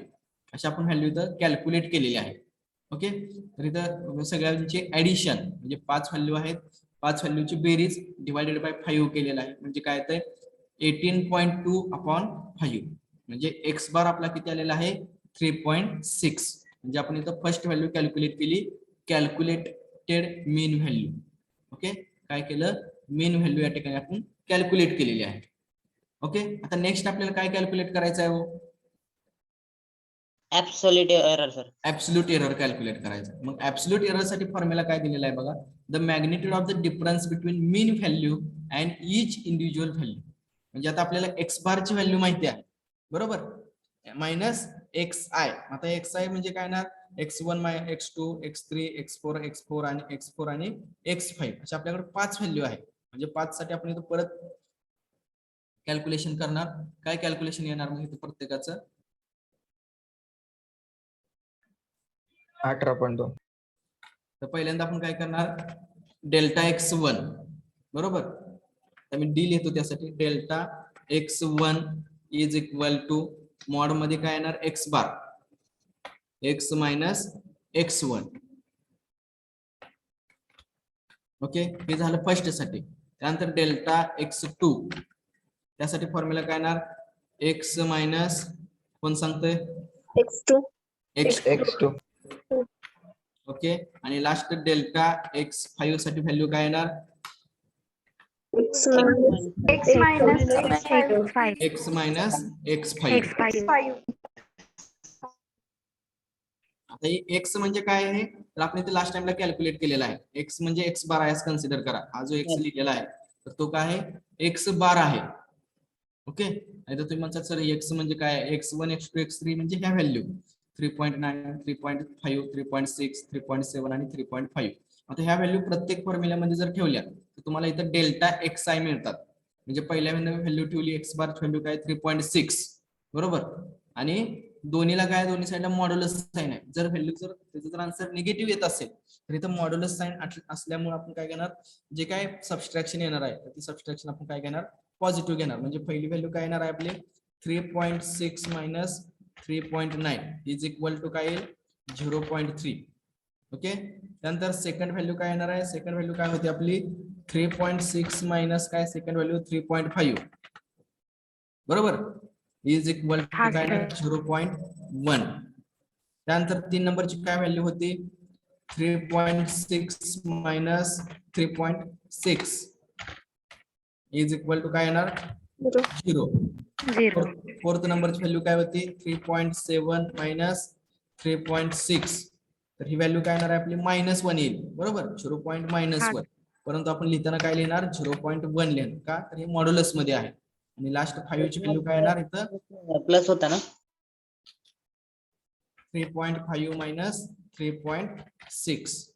अशा आपण व्हॅल्यू इथं कॅल्क्युलेट केलेली आहे. ओके तर इथं सगळ्यांची ऍडिशन म्हणजे 5 व्हॅल्यू आहेत 5 व्हॅल्यूची बेरीज डिवायडेड बाय 5 केलेला आहे. म्हणजे काय तर 18.2/5 म्हणजे एक्स बार आपला किती आलेला आहे 3.6. म्हणजे आपण इथं फर्स्ट व्हॅल्यू कॅल्क्युलेट केली कॅल्क्युलेटेड मीन व्हॅल्यू. ओके काय केलं मीन व्हॅल्यू या ठिकाणी आपण कॅल्क्युलेट केलेली आहे. ओके आता नेक्स्ट आपल्याला काय कॅल्क्युलेट करायचं आहे हो
absolute error sir.
Absolute error calculate करायचं. मग ऍब्सोल्यूट एरर साठी फॉर्म्युला काय दिलेला आहे बघा the magnitude of the difference between mean value and each individual value. म्हणजे आता आपल्याला एक्स बार ची व्हॅल्यू माहिती आहे बरोबर मायनस एक्स आय. आता एक्स आय म्हणजे काय ना x1 x2 x3 x4 आणि x4 आणि x5 अशा आपल्याकडे 5 व्हॅल्यू आहे. म्हणजे 5 साठी आपण इथं परत कॅल्क्युलेशन करणार. काय कॅल्क्युलेशन येणार मग इथं प्रत्येकाचं
18.2.
तर पहिल्यांदा आपण काय करणार डेल्टा x1 बरोबर. तर मी डी लिहितो त्यासाठी delta x1 is equal to mod मध्ये काय येणार X bar X minus x1. Okay, हे झालं फर्स्ट साठी. त्यानंतर डेल्टा x2, त्यासाठी फॉर्म्युला काय येणार? एक्स मायनस कोण सांगतोय?
x2
x2
ओके, आणि लास्ट डेल्टा x5 साठी व्हॅल्यू काय येणार?
x minus
x minus x5
x minus x5.
x5
आता हे एक्स म्हणजे काय आहे, तर आपण इथे लास्ट टाइमला कॅल्क्युलेट केलेला आहे. एक्स म्हणजे एक्स बार आहे कन्सिडर करा. हा जो एक्स लिहिलेला आहे तर तो काय आहे? एक्स बार आहे. ओके, नाही तर तुम्ही म्हणतात सर एक्स म्हणजे काय? x1 x2 x3 म्हणजे ह्या व्हॅल्यू 3.9 3.5 3.6 3.7 आणि 3.5. आता ह्या व्हॅल्यू प्रत्येक फॉर्म्युल्यामध्ये जर ठेवल्या तर तुम्हाला इथं डेल्टा एक्स आय मिळतात. म्हणजे पहिल्या व्हॅल्यू ठेवली एक्स बार व्हॅल्यू काय 3.6 बरोबर, आणि दोन्हीला काय, दोन्ही साईडला मॉड्युलस साइन आहे. जर व्हॅल्यू जर त्याचं जर आन्सर निगेटिव्ह येत असेल तर इथं मॉड्युलस साइन असल्यामुळे आपण काय घेणार, जे काय सबस्ट्रॅक्शन येणार आहे ती सबस्ट्रॅक्शन आपण काय घेणार, पॉझिटिव्ह घेणार. म्हणजे पहिली व्हॅल्यू काय येणार आहे आपली 3.6 मायनस 3.9 इज इक्वल टू काय येईल 0.3. ओके, त्यानंतर सेकंड व्हॅल्यू काय येणार आहे? सेकंड व्हॅल्यू काय होती आपली 3.6 मायनस काय, सेकंड व्हॅल्यू 3.5 बरोबर, इज इक्वल टू
हा,
काय
सर.
0.1. त्यानंतर 3 नंबरची काय व्हॅल्यू होती 3.6 मायनस 3.6 इज इक्वल टू काय येणार 0.
0
फोर्थ नंबरची व्हॅल्यू काय होती 3.7 मायनस 3.6, तर ही व्हॅल्यू काय येणार आहे आपली -1 येईल बरोबर, 0.1. परंतु आपण लिहिताना काय लिहिणार 0.1 लिहिणार का, तर हे मॉड्युलस मध्ये आहे. आणि लास्ट 5 ची व्हॅल्यू काय येणार इथं
प्लस होता ना?
3.5 मायनस 3.6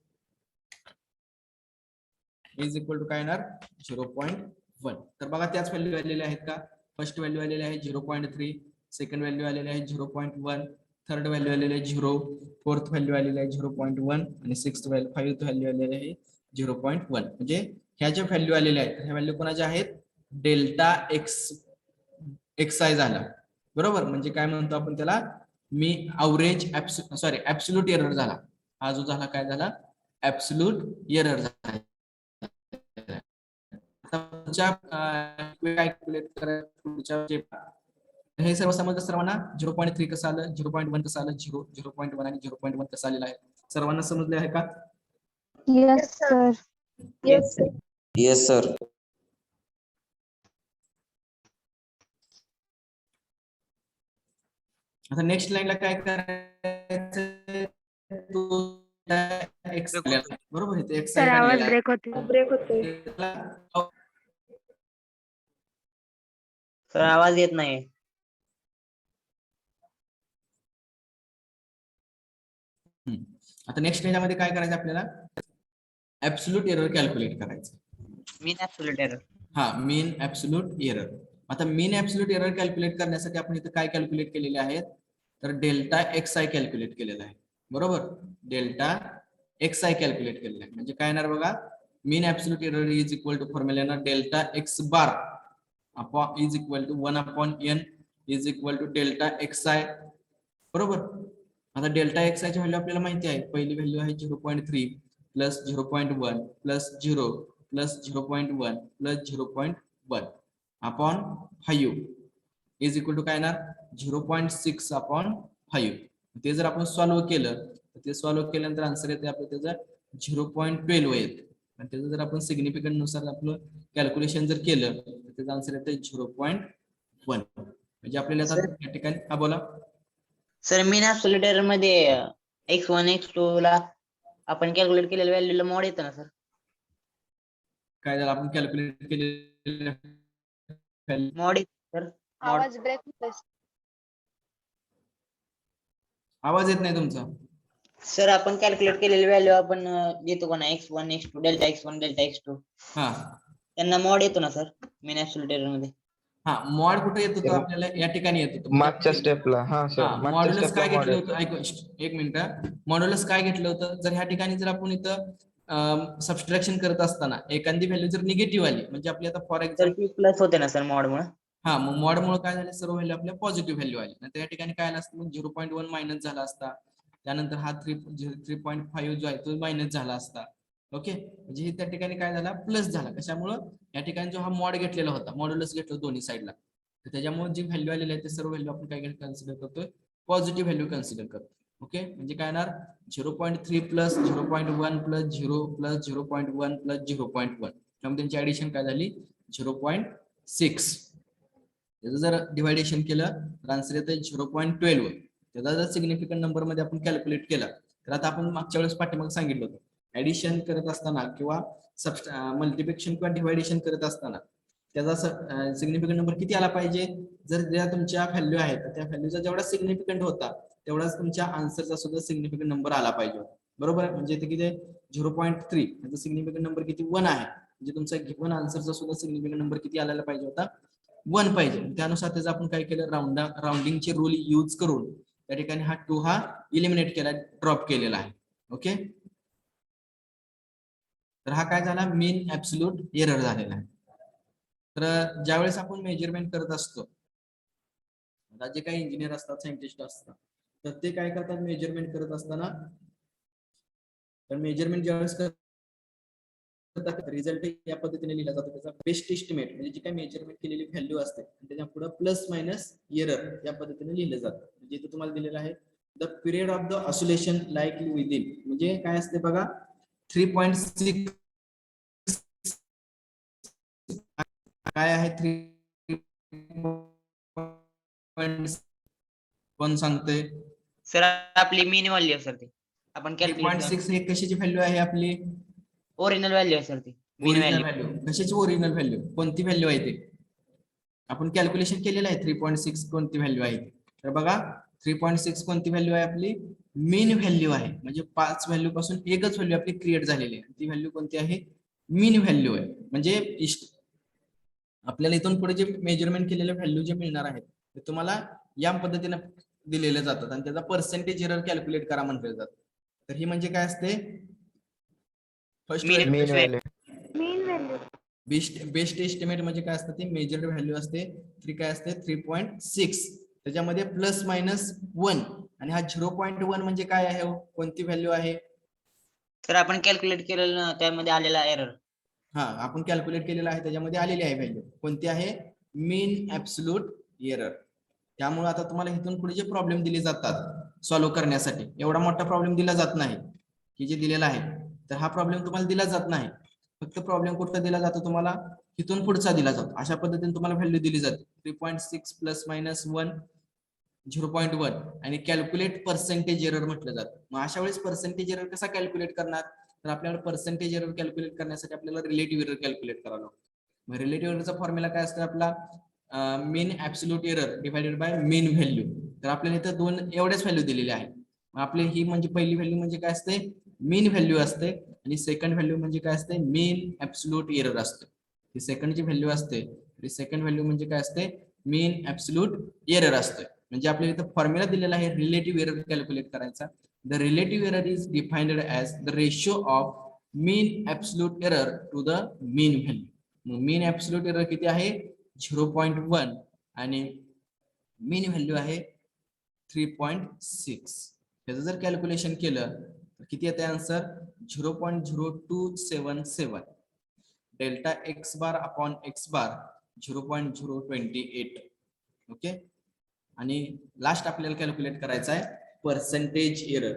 इज इक्वल टू काय येणार 0.1. तर बघा त्याच व्हॅल्यू आलेल्या आहेत का? फर्स्ट व्हॅल्यू आलेली आहे 0.3, सेकंड व्हॅल्यू आलेली आहे 0.1, थर्ड व्हॅल्यू आलेली आहे 0, फोर्थ व्हॅल्यू आलेली आहे 0.1 आणि फिफ्थ व्हॅल्यू आलेली आहे 0.1. म्हणजे ह्या ज्या व्हॅल्यू आलेल्या आहेत ह्या व्हॅल्यू कोणाच्या आहेत? डेल्टा एक्स आय झाला बरोबर. म्हणजे काय म्हणतो आपण त्याला, मी अवरेज ऍब्सोल्यूट एरर झाला. हा जो झाला काय झाला, ऍब्सोल्यूट एरर झाला. हे सर्व समजलं सर्वांना? 0.3 कसं आलं, 0.1 कसं आलं, 0.1 आणि 0.1 कसं आलेलं आहे, सर्वांना समजले आहे का?
yes sir yes sir
Yes, sir.
आता नेक्स्ट लाईनला काय करायचं, एक्स बरोबर, इथे एक्स
सर आवाज ब्रेक होते.
break होतोय
सर आवाज येत नाही.
आता नेक्स्ट ह्याच्यामध्ये काय करायचं आपल्याला, ऍब्सोल्यूट एरर कॅल्क्युलेट करायचं.
मीन ऍब्सोल्यूट एरर.
हा, मीन ऍब्सोल्यूट एरर. आता मीन ऍब्सोल्यूट एरर कॅल्क्युलेट करण्यासाठी आपण इथे काय कॅल्क्युलेट केलेले आहेत, तर डेल्टा एक्स आय कॅल्क्युलेट केलेला आहे बरोबर. डेल्टा एक्स आय कॅल्क्युलेट केलेला आहे म्हणजे काय येणार बघा, mean absolute error is equal to formula येणार delta X bar upon is equal to 1/n is equal to delta X I बरोबर. आता डेल्टा एक्स आय ची व्हॅल्यू आपल्याला माहिती आहे, पहिली व्हॅल्यू आहे 0.3 plus 0.1 plus 0 plus 0.1 plus 0.1 upon 5 is equal to काय येणार 0.6 अपॉन 5. ते जर आपण सॉल्व्ह केलं तर ते सॉल्व्ह केल्यानंतर आन्सर येते आपलं त्याचं 0.12 येते. आणि त्याचं जर आपण सिग्निफिकंट नुसार आपलं कॅल्क्युलेशन जर केलं तर त्याचं आन्सर येते 0.1. म्हणजे आपल्याला आता या ठिकाणी हा बोला
सर मीन ऍब्सोल्यूट एरर मध्ये x1 x2 ला आपण कॅल्क्युलेट केलेल्या व्हॅल्यूला मॉड येतं ना सर?
काय झालं, आपण कॅल्क्युलेट केलेलं
मॉड सर, मॉड.
आवाज ब्रेक होतोय
आवाज येत नाही तुमचा.
सर आपण कॅल्क्युलेट केलेली व्हॅल्यू आपण देतो का ना x1 x2 delta x1 delta x2
हा
त्यांना मॉड येतो ना सर मीन ऍब्सोल्यूट एरर मध्ये?
हा, मॉड कुठे येत होतं आपल्याला या ठिकाणी येत होतं.
मागच्या स्टेपला. हा सर, मागच्या
मॉड्युलस
स्टेपला
काय
मॉड
घेतलं
येतो.
होतं, ऐक एक मिनिट, मॉड्युलस काय घेतलं होतं, जर ह्या ठिकाणी जर आपण इथं सबस्ट्रॅक्शन करत असताना एखादी व्हॅल्यू जर निगेटिव्ह आली म्हणजे आपली आता फॉर
तर
एक्झाम्पल
ती प्लस होते ना सर मॉड मुळे?
हा, मग मॉड मुळे काय झालं, सर्व व्हॅल्यू आपल्या पॉझिटिव्ह व्हॅल्यू आली. त्या ठिकाणी काय आलं असतं, 0.1 मायनस झाला असता, त्यानंतर हा 3.5 जो आहे तो मायनस झाला असता. ओके, म्हणजे हे त्या ठिकाणी काय झाला प्लस झाला. कशामुळं या ठिकाणी जो हा मॉड घेतलेला होता, मॉड्युलस घेतलं दोन्ही साईडला, तर त्याच्यामुळे जी व्हॅल्यू आलेली आहे ते सर्व व्हॅल्यू आपण काय कन्सिडर करतोय, पॉझिटिव्ह व्हॅल्यू कन्सिडर करतो. ओके, म्हणजे काय येणार 0.3 प्लस 0.1 प्लस 0 प्लस 0.1 प्लस 0.1, त्यामुळे त्यांची ऍडिशन काय झाली 0.6. त्याचं जर डिवायडेशन केलं तर आन्सर येतं 0.12. त्याचा जर सिग्निफिकंट नंबर मध्ये आपण कॅल्क्युलेट केला तर आता आपण मागच्या वेळेस पाठीमागे सांगितलं होतं ऍडिशन करत असताना किंवा मल्टिप्लिकेशन किंवा डिवायडेशन करत असताना त्याचा सिग्निफिकंट नंबर किती आला पाहिजे. जर ज्या तुमच्या व्हॅल्यू आहेत त्या व्हॅल्यूचा जेवढा सिग्निफिकंट होता तेवढाच तुमच्या आन्सरचा सुद्धा सिग्निफिकंट नंबर आला पाहिजे. बरोबर आहे, म्हणजे इथे किती 0.3, त्याचा सिग्निफिकंट नंबर किती 1 आहे, म्हणजे तुमचा गिव्हन आन्सरचा सुद्धा सिग्निफिकंट नंबर किती आलेला पाहिजे होता 1 पाहिजे. त्यानुसार त्याचा आपण काय केलं, राऊंडिंगचे रूल यूज करून त्या ठिकाणी हा 2 हा इलिमिनेट केला, ड्रॉप केलेला आहे. ओके, तर हा काय झाला मीन ऍब्सोल्यूट एरर झालेला आहे. तर ज्यावेळेस आपण मेजरमेंट करत असतो, आता जे काही इंजिनियर असतात सायंटिस्ट असतात तर ते काय करतात मेजरमेंट करत असताना, तर मेजरमेंट ज्यावेळेस रिझल्ट या पद्धतीने लिहिला जातो. त्याचा बेस्ट एस्टिमेट म्हणजे जी काही मेजरमेंट केलेली व्हॅल्यू असते त्याच्या पुढे प्लस मायनस एरर या पद्धतीने लिहिलं जातं. म्हणजे इथे तुम्हाला दिलेलं आहे the period of the oscillation likely within, म्हणजे काय असते बघा 3.6 काय आहे 3. कोण सांगते
सर आपली मीन व्हॅल्यू आहे सर ती आपण कॅल्क्युलेट
3.6 हे कशाची व्हॅल्यू आहे आपली
ओरिजिनल व्हॅल्यू आहे सर ती मीन
ओरिजिनल
व्हॅल्यू.
व्हॅल्यू. कशाची ओरिजिनल व्हॅल्यू, कोणती व्हॅल्यू आहे ते आपण कॅल्क्युलेशन केलेलं आहे. 3.6 कोणती व्हॅल्यू आहे तर बघा 3.6 कोणती व्हॅल्यू आहे आपली मीन व्हॅल्यू आहे. म्हणजे 5 व्हॅल्यू पासून एकच व्हॅल्यू आपली क्रिएट झालेली आहे, ती व्हॅल्यू कोणती आहे मीन व्हॅल्यू आहे. म्हणजे आपल्याला इथून पुढे जे मेजरमेंट केलेले व्हॅल्यू जे मिळणार आहेत ते तुम्हाला या पद्धतीने दिलेले जातात आणि त्याचा पर्सेंटेज एरर कॅल्क्युलेट करा म्हटलं जातं. तर ही म्हणजे काय असते फर्स्ट
Mean
मीन व्हॅल्यू.
मीन व्हॅल्यू.
बेस्ट एस्टिमेट म्हणजे काय असतं ते मेजर्ड व्हॅल्यू असते काय असते 3.6, त्याच्यामध्ये प्लस मायनस 1 आणि हा 0.1 म्हणजे काय आहे कोणती व्हॅल्यू आहे.
सर आपण कॅल्क्युलेट केलेलं ना त्यामध्ये आलेला एरर.
हा आपण कॅल्क्युलेट केलेला आहे त्याच्यामध्ये आलेली आहे व्हॅल्यू कोणती आहे मीन ऍब्सोल्यूट एरर. त्यामुळे आता तुम्हाला इथून पुढे जे प्रॉब्लेम दिले जातात सॉल्व्ह करण्यासाठी एवढा मोठा प्रॉब्लेम दिला जात नाही की जे दिलेला आहे, तर हा प्रॉब्लेम तुम्हाला दिला जात नाही. फक्त प्रॉब्लेम कुठला दिला जातो तुम्हाला इथून पुढचा दिला जातो. अशा पद्धतीने तुम्हाला व्हॅल्यू दिली जाते 3.6 प्लस मायनस 1 0.1 आणि कॅल्क्युलेट पर्सेंटेज एरर म्हटलं जातं. मग अशा वेळेस पर्सेंटेज एरर कसा कॅल्क्युलेट करणार, तर आपल्याला पर्सेंटेज एरर कॅल्क्युलेट करण्यासाठी आपल्याला रिलेटिव्ह एरर कॅल्क्युलेट करावं लागतं. मग रिलेटिव्ह एररचा फॉर्म्युला काय असतो आपला mean absolute error divided by mean value. तर आपल्याला इथं दोन एवढेच व्हॅल्यू दिलेले आहेत. आपली ही म्हणजे पहिली व्हॅल्यू म्हणजे काय असते मीन व्हॅल्यू असते आणि सेकंड व्हॅल्यू म्हणजे काय असते मीन ऍब्सोल्यूट एरर असते. ही सेकंडची व्हॅल्यू असते, सेकंड व्हॅल्यू म्हणजे काय असते मीन ऍब्सोल्यूट एरर असते. म्हणजे आपल्याला इथं फॉर्म्युला दिलेला आहे रिलेटिव्ह एरर कॅल्क्युलेट करायचा. The relative error is defined as the ratio of mean absolute error to the mean value. मग मीन ऍब्सोल्यूट एरर किती आहे 0.1 आणि मीन व्हॅल्यू आहे 3.6. त्याचं जर कॅल्क्युलेशन केलं तर किती येते answer 0.0277. Delta X bar upon X bar 0.028. Okay, आणि लास्ट आपल्याला कॅल्क्युलेट करायचा आहे percentage error.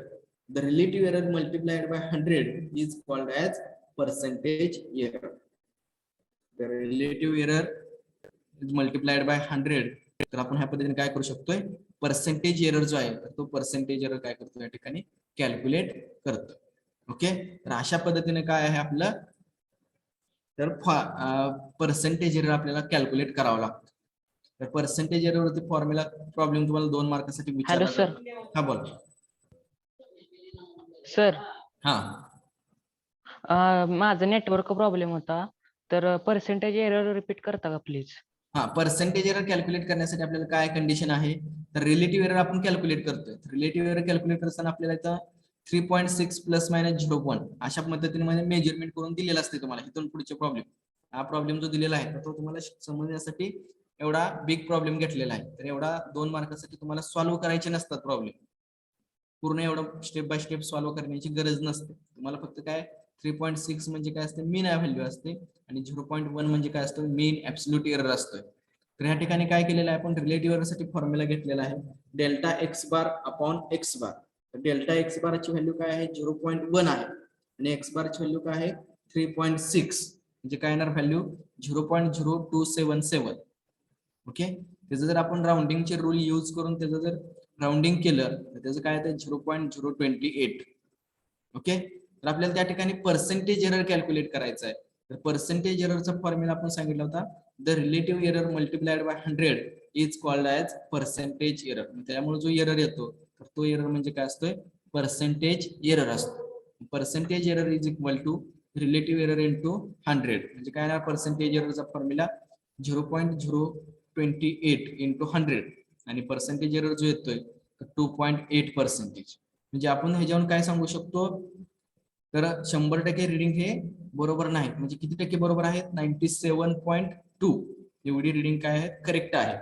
The relative error multiplied by 100 is called as percentage error. The relative error is multiplied by 100. तर आपण ह्या पद्धतीने काय करू शकतोय पर्सेंटेज एरर जो आहे तो पर्सेंटेज एरर काय करतो या ठिकाणी कॅल्क्युलेट करतो. ओके, तर अशा पद्धतीने काय आहे आपलं तर पर्सेंटेज एरर आपल्याला कॅल्क्युलेट करावं लागतं. तर पर्सेंटेज एरर वरती फॉर्म्युला प्रॉब्लेम तुम्हाला 2 मार्कासाठी विचारला
Hello, sir.
जातो. हा बोल
सर
हा
माझा नेटवर्क प्रॉब्लेम होता, तर पर्सेंटेज एरर रिपीट करता का प्लीज.
हा पर्सेंटेज एरर कॅल्क्युलेट करण्यासाठी आपल्याला काय कंडिशन आहे तर रिलेटिव्ह एरर आपण कॅल्क्युलेट करतोय. रिलेटिव्ह एरर कॅल्क्युलेट करताना आपल्याला इथं 3.6 प्लस मायनस 0.1 अशा पद्धतीने मेजरमेंट करून दिलेला असते तुम्हाला इथून पुढचे प्रॉब्लेम. हा प्रॉब्लेम जो दिलेला आहे तो तुम्हाला समजण्यासाठी एवढा बिग प्रॉब्लेम घेतलेला आहे. तर एवढा 2 मार्कासाठी तुम्हाला सॉल्व्ह करायचे नसतात प्रॉब्लेम. पूर्ण एवढं स्टेप बाय स्टेप सॉल्व्ह करण्याची गरज नसते. तुम्हाला फक्त काय 3.6 म्हणजे काय असते, मीन व्हॅल्यू असते आणि 0.1 म्हणजे काय असतं, मीन ऍब्सोल्यूट एरर असतोय. तर ह्या ठिकाणी काय केलेलं आहे आपण, रिलेटिव्ह एरर साठी फॉर्म्युला घेतलेला आहे delta X bar upon X bar. Delta X बारची व्हॅल्यू काय आहे 0.1 आहे आणि एक्स बारची व्हॅल्यू काय आहे 3.6 म्हणजे काय येणार व्हॅल्यू 0.0277. ओके, त्याचं जर आपण राउंडिंगचे रूल यूज करून त्याचं जर राउंडिंग केलं तर त्याचं काय येतं 0.028. ओके, तर आपल्याला त्या ठिकाणी पर्सेंटेज एरर कॅल्क्युलेट करायचं आहे. तर पर्सेंटेज एररचा फॉर्म्युला आपण सांगितला होता, the relative error multiplied by 100 is called as percentage error. त्यामुळे जो एरर येतो तर तो एरर म्हणजे काय असतोय, पर्सेंटेज एरर असतो. Percentage error is equal to relative error into 100 म्हणजे काय ना, पर्सेंटेज एररचा फॉर्म्युला 0.028 इंटू 100 आणि पर्सेंटेज एरर जो येतोय 2.8%. म्हणजे आपण ह्याच्यावरून काय सांगू शकतो, तर 100% रिडिंग हे बरोबर नाही. म्हणजे किती टक्के बरोबर आहेत, 97.2 एवढी रिडिंग काय आहे, करेक्ट आहे.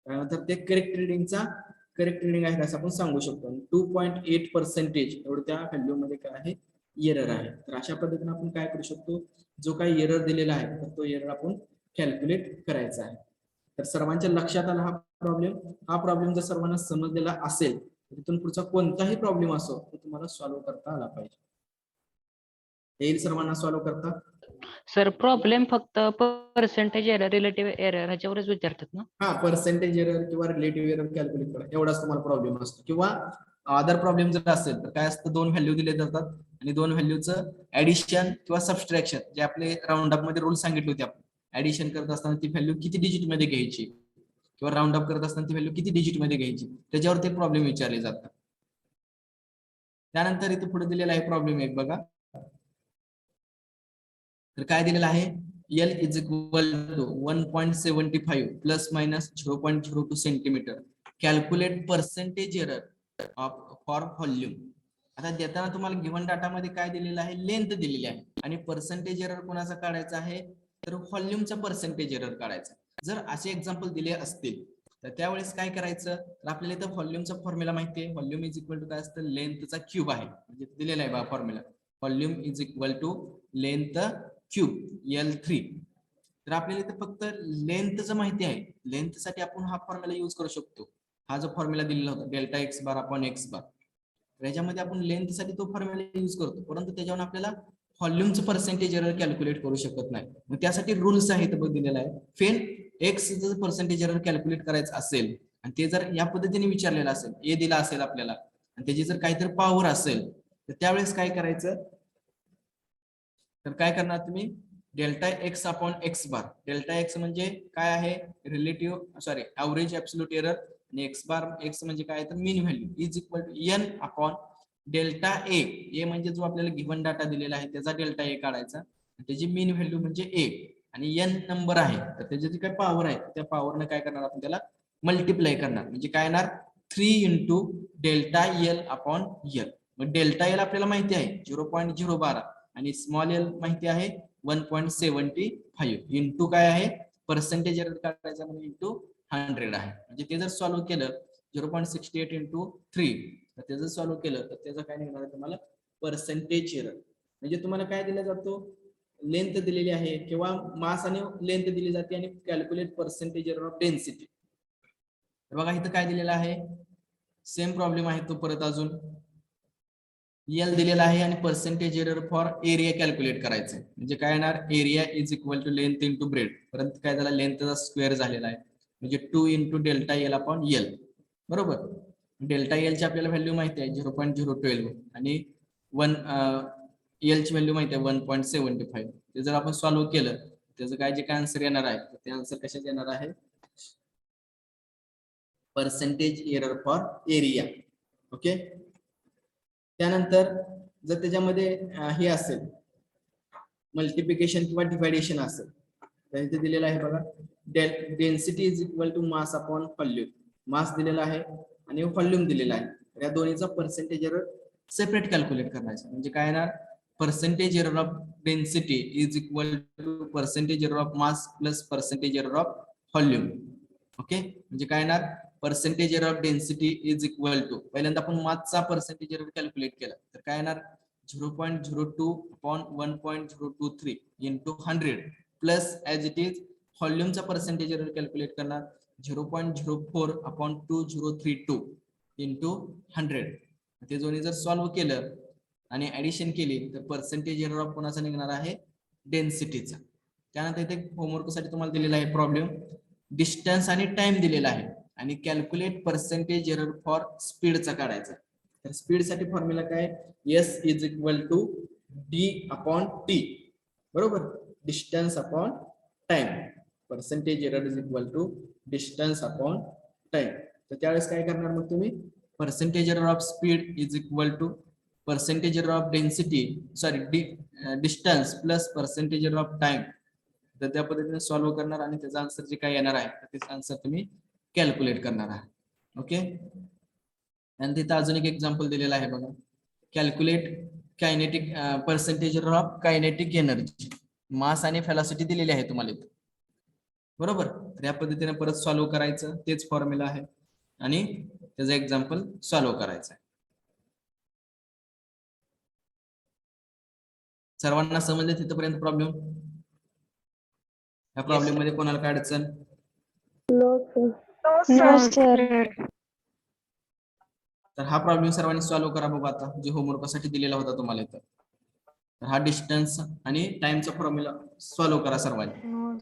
त्यानंतर ते करेक्ट रिडिंग आहे असं आपण सांगू शकतो. 2.8% एवढं त्या व्हॅल्यू मध्ये काय आहे, एरर आहे. तर अशा पद्धतीने आपण काय करू शकतो, जो काही एरर दिलेला आहे तर तो एरर आपण कॅल्क्युलेट करायचा आहे. तर सर्वांच्या लक्षात आला हा प्रॉब्लेम जर सर्वांना समजलेला असेल तर तिथून पुढचा कोणताही प्रॉब्लेम असो तो तुम्हाला सॉल्व्ह करता आला पाहिजे. येईल सर्वांना सॉल्व्ह करता.
सर प्रॉब्लेम फक्त पर्सेंटेज एरर रिलेटिव्ह एरर ह्याच्यावरच विचारतात ना?
हा, पर्सेंटेज एरर किंवा रिलेटिव्ह एरर कॅल्क्युलेट करा एवढाच तुम्हाला प्रॉब्लेम असतो. किंवा अदर प्रॉब्लेम जर असेल तर काय असतं, 2 व्हॅल्यू दिले जातात आणि 2 व्हॅल्यूचं ऍडिशन किंवा सबस्ट्रॅक्शन, जे आपले राऊंड अप मध्ये रूल सांगितले होते, आपण ऍडिशन करत असताना ती व्हॅल्यू किती डिजिट मध्ये घ्यायची किंवा राऊंड अप करत असताना ती व्हॅल्यू किती डिजिट मध्ये घ्यायची, त्याच्यावर ते प्रॉब्लेम विचारले जातात. त्यानंतर इथे पुढे दिलेला आहे प्रॉब्लेम एक बघा. तर काय दिलेलं आहे, L is equal to 1.75 plus minus 0.02 centimetre. Calculate percentage error for volume. आता देताना तुम्हाला गिव्हन डाटा मध्ये काय दिलेलं आहे, लेंथ दिलेली आहे आणि पर्सेंटेज एरर कोणाचा काढायचा आहे, तर व्हॉल्यूमचा पर्सेंटेज एरर काढायचा. जर असे एक्झाम्पल दिले असतील तर त्यावेळेस काय करायचं, तर आपल्याला इथं व्हॉल्यूमचा फॉर्म्युला माहिती आहे. व्हॉल्यूम इज इक्वल टू काय असतं, लेंथचा क्यूब आहे. म्हणजे दिलेला आहे बघा formula, volume is equal to length cube L3. तर आपल्याला इथे फक्त लेंथचं माहिती आहे. लेंथसाठी आपण हा फॉर्म्युला यूज करू शकतो. हा जो फॉर्म्युला दिलेला होता delta X bar upon X bar, त्याच्यामध्ये आपण लेंथसाठी तो फॉर्म्युला यूज करतो, परंतु त्याच्यावर आपल्याला व्हॉल्यूमचं पर्सेंटेज एरर कॅल्क्युलेट करू शकत नाही. मग त्यासाठी रूल्स आहेत बघ दिलेला आहे. फेन एक्स जर पर्सेंटेज एरर कॅल्क्युलेट करायचं असेल आणि ते जर या पद्धतीने विचारलेलं असेल, ए दिला असेल आपल्याला आणि त्याची जर काहीतरी पॉवर असेल तर त्यावेळेस काय करायचं, तर काय करणार तुम्ही, delta X upon X bar. Delta X म्हणजे काय आहे, ऍव्हरेज ऍब्सोल्यूट एरर आणि एक्स बार एक्स म्हणजे काय, तर mean value is equal to N upon delta A म्हणजे जो आपल्याला गिव्हन डाटा दिलेला आहे त्याचा डेल्टा ए काढायचा, त्याची मीन व्हॅल्यू म्हणजे ए आणि एन नंबर आहे तर त्याची जी काय पॉवर आहे त्या पॉवरने काय करणार आपण, त्याला मल्टिप्लाय करणार. म्हणजे काय येणार 3 into delta L upon L. मग डेल्टा एल आपल्याला माहिती आहे 0.012 आणि स्मॉल एल माहिती आहे 1.75 इंटू काय आहे, पर्सेंटेज एरर काढायचा म्हणजे इंटू 100 आहे. म्हणजे ते जर सॉल्व्ह केलं 0.68 इंटू 3 तर त्याचं सॉल्व्ह केलं तर त्याचं काय निघणार आहे तुम्हाला, पर्सेंटेज एरर. म्हणजे तुम्हाला काय दिला जातो, लेंथ दिलेली आहे किंवा मास आणि लेंथ दिली जाते आणि calculate percentage error of density. तर बघा इथं काय दिलेलं आहे, सेम प्रॉब्लेम आहे तो परत अजून. एल दिलेला आहे आणि percentage error for area calculate करायचं. म्हणजे काय येणार, area is equal to length into breadth. परंतु काय झाला, लेंथचा स्क्वेअर झालेला आहे म्हणजे 2 into delta L upon L. बरोबर, डेल्टा एल ची आपल्याला व्हॅल्यू माहिती आहे 0.012 आणि एल ची व्हॅल्यू माहिती आहे 1.75. ते जर आपण सॉल्व्ह केलं त्याचं काय जे काय आन्सर येणार आहे ते आन्सर कशात येणार आहे, percentage error for area. Okay, त्यानंतर जर त्याच्यामध्ये हे असेल मल्टिप्लिकेशन किंवा डिवायडेशन असेल तर इथे दिलेलं आहे बघा, density is equal to mass upon volume. Mass दिलेला आहे आणि व्हॉल्यूम दिलेला आहे. या दोन्हीचा पर्सेंटेज एरर सेपरेट कॅल्क्युलेट करायचा. म्हणजे काय येणार, percentage error of density is equal to percentage error of mass plus percentage error of volume. Okay, म्हणजे काय येणार, percentage error of density is equal to, पहिल्यांदा आपण मासचा पर्सेंटेज एरर कॅल्क्युलेट केला तर काय येणार 0.02 upon 1.023 into 100 plus as it is व्हॉल्यूमचा पर्सेंटेज एरर कॅल्क्युलेट करणार 0.04 अपॉन 2032 इंटू 100. ते दोन्ही जर सॉल्व्ह केलं आणि ऍडिशन केली तर पर्सेंटेज एरर ऑफ कोणाचा निघणार आहे, डेन्सिटीचा. त्यानंतर इथे होमवर्कसाठी तुम्हाला दिलेला आहे प्रॉब्लेम, डिस्टन्स आणि टाइम दिलेला आहे आणि कॅल्क्युलेट पर्सेंटेज एरर फॉर स्पीडचा काढायचा. तर स्पीड साठी फॉर्म्युला काय, S is equal to D upon T, बरोबर, distance upon time. Percentage error is equal to distance upon time. तर त्यावेळेस काय करणार मग तुम्ही, percentage error of speed is equal to percentage error of density sorry distance plus percentage error of time. तर त्या पद्धतीने सॉल्व्ह करणार आणि त्याचा आन्सर जे काय येणार आहे त्याचा आन्सर तुम्ही कॅल्क्युलेट करणार आहात. ओके. आणि तिथं अजून एक एक्झाम्पल दिलेला आहे बघा, calculate kinetic percentage error of kinetic energy, mass आणि व्हेलॉसिटी दिलेली आहे तुम्हाला इथं, बरोबर. तर या पद्धतीने परत सॉल्व्ह करायचं, तेच फॉर्म्युला आहे आणि त्याचं एक्झाम्पल सॉल्व्ह करायचं आहे. सर्वांना समजले तिथपर्यंत प्रॉब्लेम? या प्रॉब्लेम मध्ये कोणाला काय अडचण?
No sir.
No sir.
तर हा प्रॉब्लेम सर्वांनी सॉल्व्ह करा बघू आता, जे होमवर्कसाठी दिलेला होता तुम्हाला इथं. तर हा डिस्टन्स आणि टाइमचा फॉर्म्युला सॉल्व्ह करा सर्वांनी.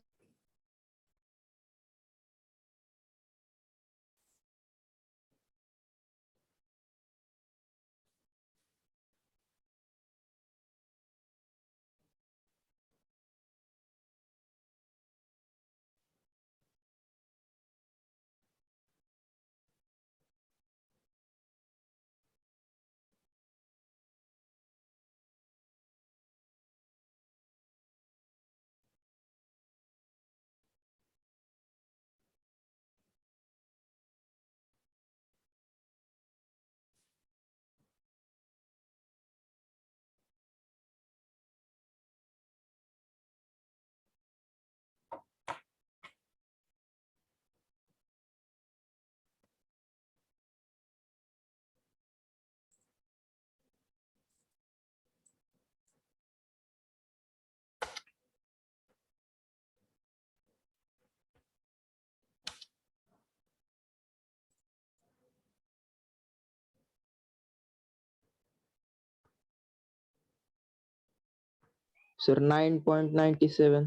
सर 9.97.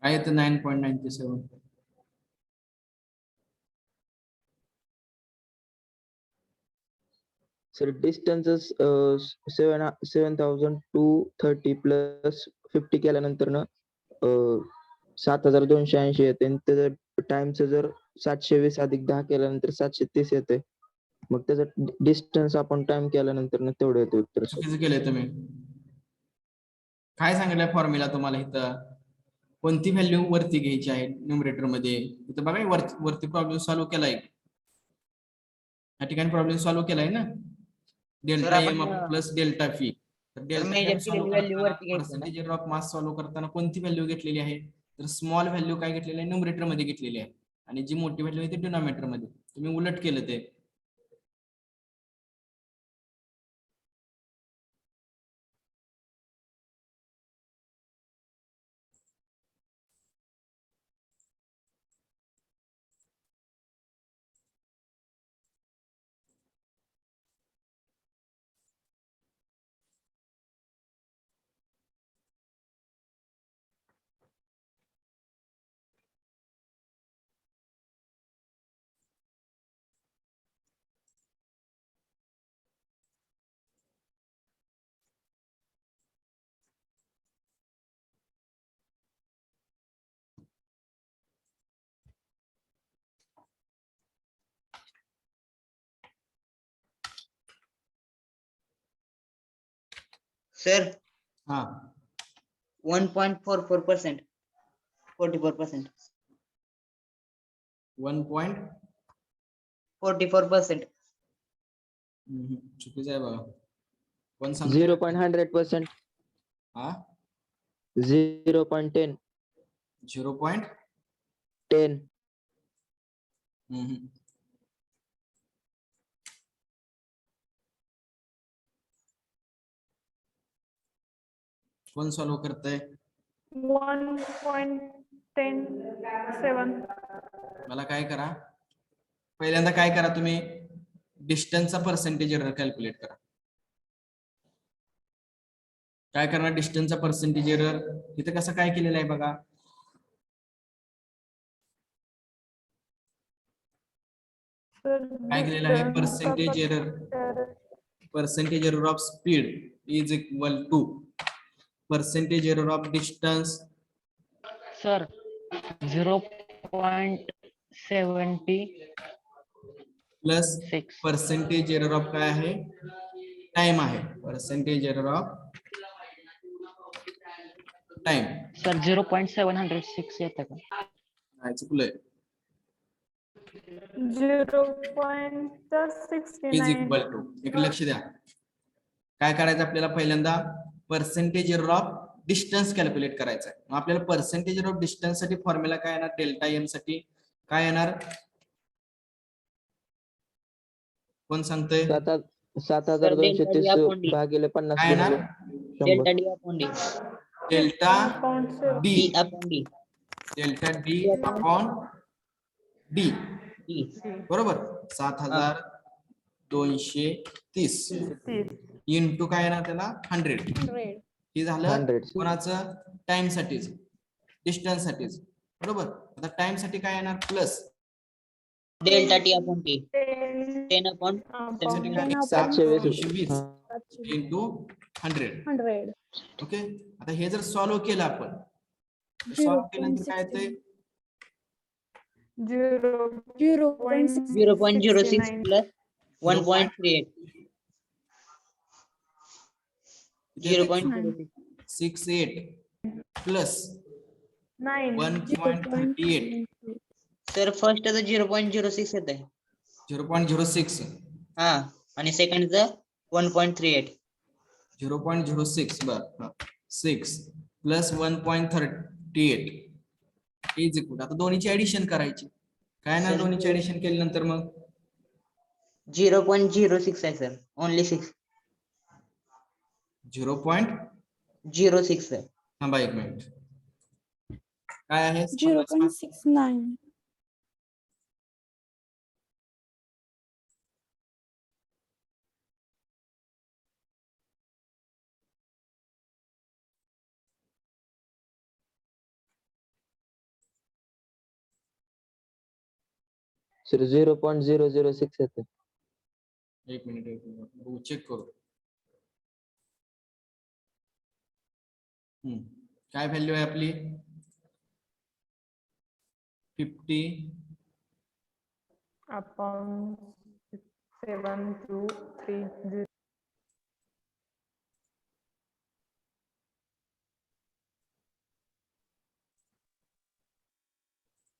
काय येतं 9.97?
सर डिस्टन्स 7,230 प्लस 50 केल्यानंतर ना 7,280 येते आणि त्याचं टाइमचं जर 720 अधिक 10 केल्यानंतर 730 येते. मग त्याचं डिस्टन्स आपण टाइम केल्यानंतर ना तेवढं येतं उत्तर.
चुकीचं केलंय तुम्ही. काय सांगितलंय फॉर्म्युला तुम्हाला इथं, कोणती व्हॅल्यू वरती घ्यायची आहे न्यूमरेटर मध्ये. इथं बघा वरती प्रॉब्लेम सॉल्व्ह केलाय, या ठिकाणी प्रॉब्लेम सॉल्व्ह केलाय ना, delta M plus delta phi. तर डेल्टा एम सॉल्व्ह करताना percentage error of mass solve करताना कोणती व्हॅल्यू घेतलेली आहे, तर स्मॉल व्हॅल्यू काय घेतलेली आहे, न्यूमरेटर मध्ये घेतलेली आहे आणि जी मोठी व्हॅल्यू आहे ती डिनॉमिनेटर मध्ये. तुम्ही उलट केलं ते.
सर
हा
1.44%, 44%, 44%.
चुकीचं आहे बघा. कोण सांग
0.100%.
हा
0.10.
0.10.
10.
हम्म. कोण सॉल्व्ह करतंय?
1.107.
मला काय करा, पहिल्यांदा काय करा तुम्ही, डिस्टन्सचा पर्सेंटेज एरर कॅल्क्युलेट करा. काय करणार डिस्टन्सचा पर्सेंटेज एरर? इथे कसं काय केलेलं आहे बघा. काय केलेलं आहे? Percentage error of speed is equal to percentage error of distance
sir 0.76
plus percentage error of काय आहे? टाइम आहे. Percentage error of time.
Sir 0.706 येतं का?
काय चुकलंय? इज
0.69.
इक्वल टू, इकडे लक्ष द्या. काय करायचं आपल्याला? पहिल्यांदा percentage error of distance calculate करायचं आहे. मग आपल्याला पर्सेंटेज एरर ऑफ डिस्टन्स साठी फॉर्म्युला काय येणार? डेल्टा एम साठी काय येणार? कोण सांगतंय?
7230 भागिले 50
काय येणार?
Delta D upon D.
Delta D.
D upon D.
Delta D upon D. बरोबर. 7230 इंटू काय येणार त्याला? 100. हे झालं
100.
कोणाचं? टाइम साठीच, डिस्टन्स साठीच. बरोबर. आता टाइम साठी काय येणार? Plus
delta T upon T. 10 upon
त्यासाठी काय?
720
इंटू 100. ओके. आता हे जर सॉल्व्ह केलं आपण, सॉल्व्ह केल्यानंतर काय येतंय?
0.06 प्लस 1.38. 0.06.
68 प्लस 1.38.
सर फर्स्ट 0.06 येत आहे.
0.06.
हा आणि सेकंडचं 1.38.
0.06 बर 6 प्लस 1.38 इज इक्वल. आता दोन्हीची ऍडिशन करायची. काय ना दोन्हीची ऍडिशन केल्यानंतर मग
0.06 आहे सर. ओनली 6.
0.06.
सर.
थांबा एक मिनिट. काय आहे?
0.69.
सर 0.006 येते.
एक मिनिट बघू, चेक करू. काय व्हॅल्यू आहे आपली? 50
upon 7230.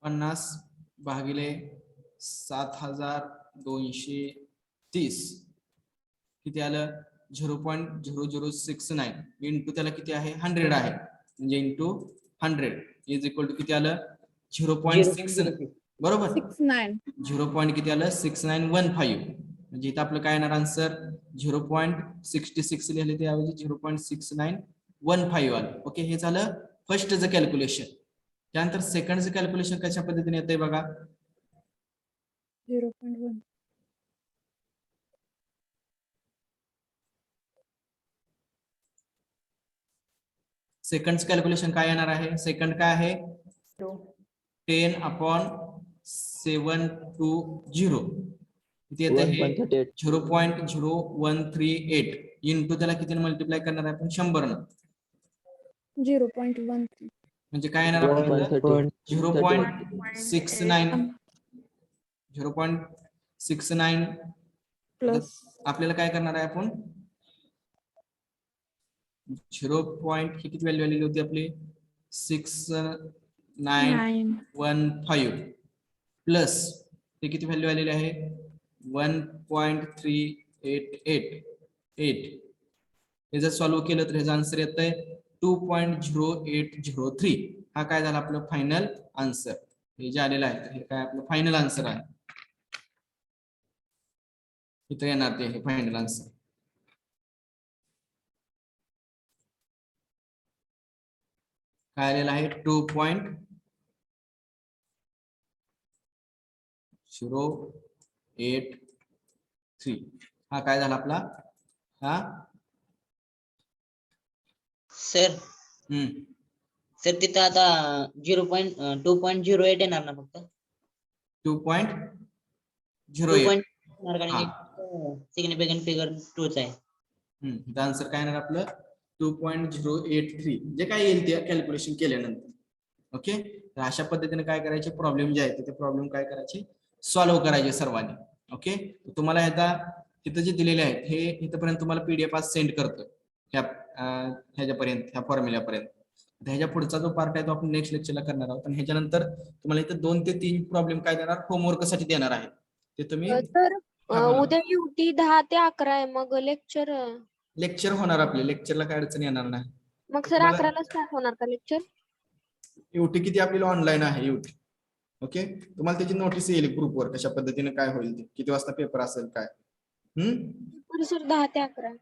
पन्नास भागिले 7230 किती आलं? 0.0069 इंटू त्याला किती आहे? 100 आहे. म्हणजे इंटू 100 इज इक्वल टू किती आलं? 0.6. बरोबर. 0. किती आलं? 6915. म्हणजे इथं आपलं काय येणार आन्सर? 0.66 लिहिले त्याऐवजी 0.6915 आलं. ओके. हे झालं फर्स्टचं कॅल्क्युलेशन. त्यानंतर सेकंडचं कॅल्क्युलेशन कशा पद्धतीने येतंय बघा.
0.1.
सेकंड कॅल्क्युलेशन काय येणार आहे? सेकंड काय आहे? 10/720 किती येतं हे? 0.0138 इंटू त्याला किती मल्टिप्लाय करणार आहे आपण? 100 न.
0.13.
म्हणजे काय येणार आपल्याला? 0.69 0.69
प्लस
आपल्याला काय करणार आहे आपण? 0. ही किती व्हॅल्यू आलेली होती आपली? 6915 प्लस ते किती व्हॅल्यू आलेली आहे? 1.3888. हे जर सॉल्व्ह केलं तर ह्याचा आन्सर येत आहे 2.0803. हा काय झाला आपलं फायनल आन्सर. हे जे आलेलं आहे हे काय आपलं फायनल आन्सर आहे. इथं येणार ते फायनल आन्सर. काय आलेलं आहे 2.083. हा काय झाला आपला हा
सर सर तिथं आता 2.08 येणार ना फक्त
2.08.
सिग्निफिकंट फिगर 2 आहे.
आन्सर काय येणार आपलं 2.083 जे काय येईल ते कॅल्क्युलेशन केल्यानंतर. ओके, तर अशा पद्धतीने काय करायचे प्रॉब्लेम जे आहेत ते प्रॉब्लेम काय करायचे सॉल्व्ह करायचे सर्वांनी. ओके, तुम्हाला आता तिथं जे दिलेले आहेत हे इथपर्यंत तुम्हाला पीडीएफ आज सेंड करतो ह्याच्यापर्यंत ह्या फॉर्म्युल्यापर्यंत. ह्याच्या पुढचा जो पार्ट आहे तो आपण नेक्स्ट लेक्चरला करणार आहोत. आणि ह्याच्यानंतर तुम्हाला इथं 2 ते 3 प्रॉब्लेम काय देणार होमवर्क साठी देणार आहे ते तुम्ही
तर
हा, बोला.
उद्या UT 10 ते 11 आहे मग
लेक्चर होणार आपले लेक्चरला काय अडचण येणार नाही.
मग सर
तुम्हाला-
11 ला स्टार्ट होणार का लेक्चर?
युटी किती आपल्याला ऑनलाईन आहे युटी. ओके, तुम्हाला त्याची नोटीस येईल ग्रुपवर कशा पद्धतीने काय होईल ते किती वाजता पेपर असेल काय.
सर 10 ते 11.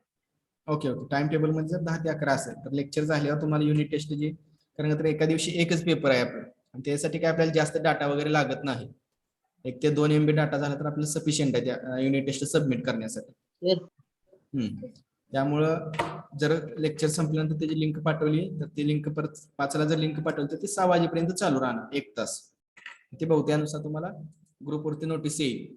ओके ओके, टाइम टेबल मध्ये जर 10 ते 11 असेल तर लेक्चर झाल्यावर तुम्हाला युनिट टेस्ट जी कारण का तर एका दिवशी एकच पेपर आहे आपला आणि त्यासाठी काय आपल्याला जास्त डाटा वगैरे लागत नाही. 1 ते 2 MB डाटा झाला तर आपल्याला सफिशियंट आहे त्या युनिट टेस्ट सबमिट करण्यासाठी. त्यामुळं जर लेक्चर संपल्यानंतर त्याची लिंक पाठवली तर ती लिंक परत 5 ला जर लिंक पाठवली तर ती 6 वाजेपर्यंत चालू राहणार 1 तास. ते बहु त्यानुसार तुम्हाला ग्रुपवरती नोटीस येईल.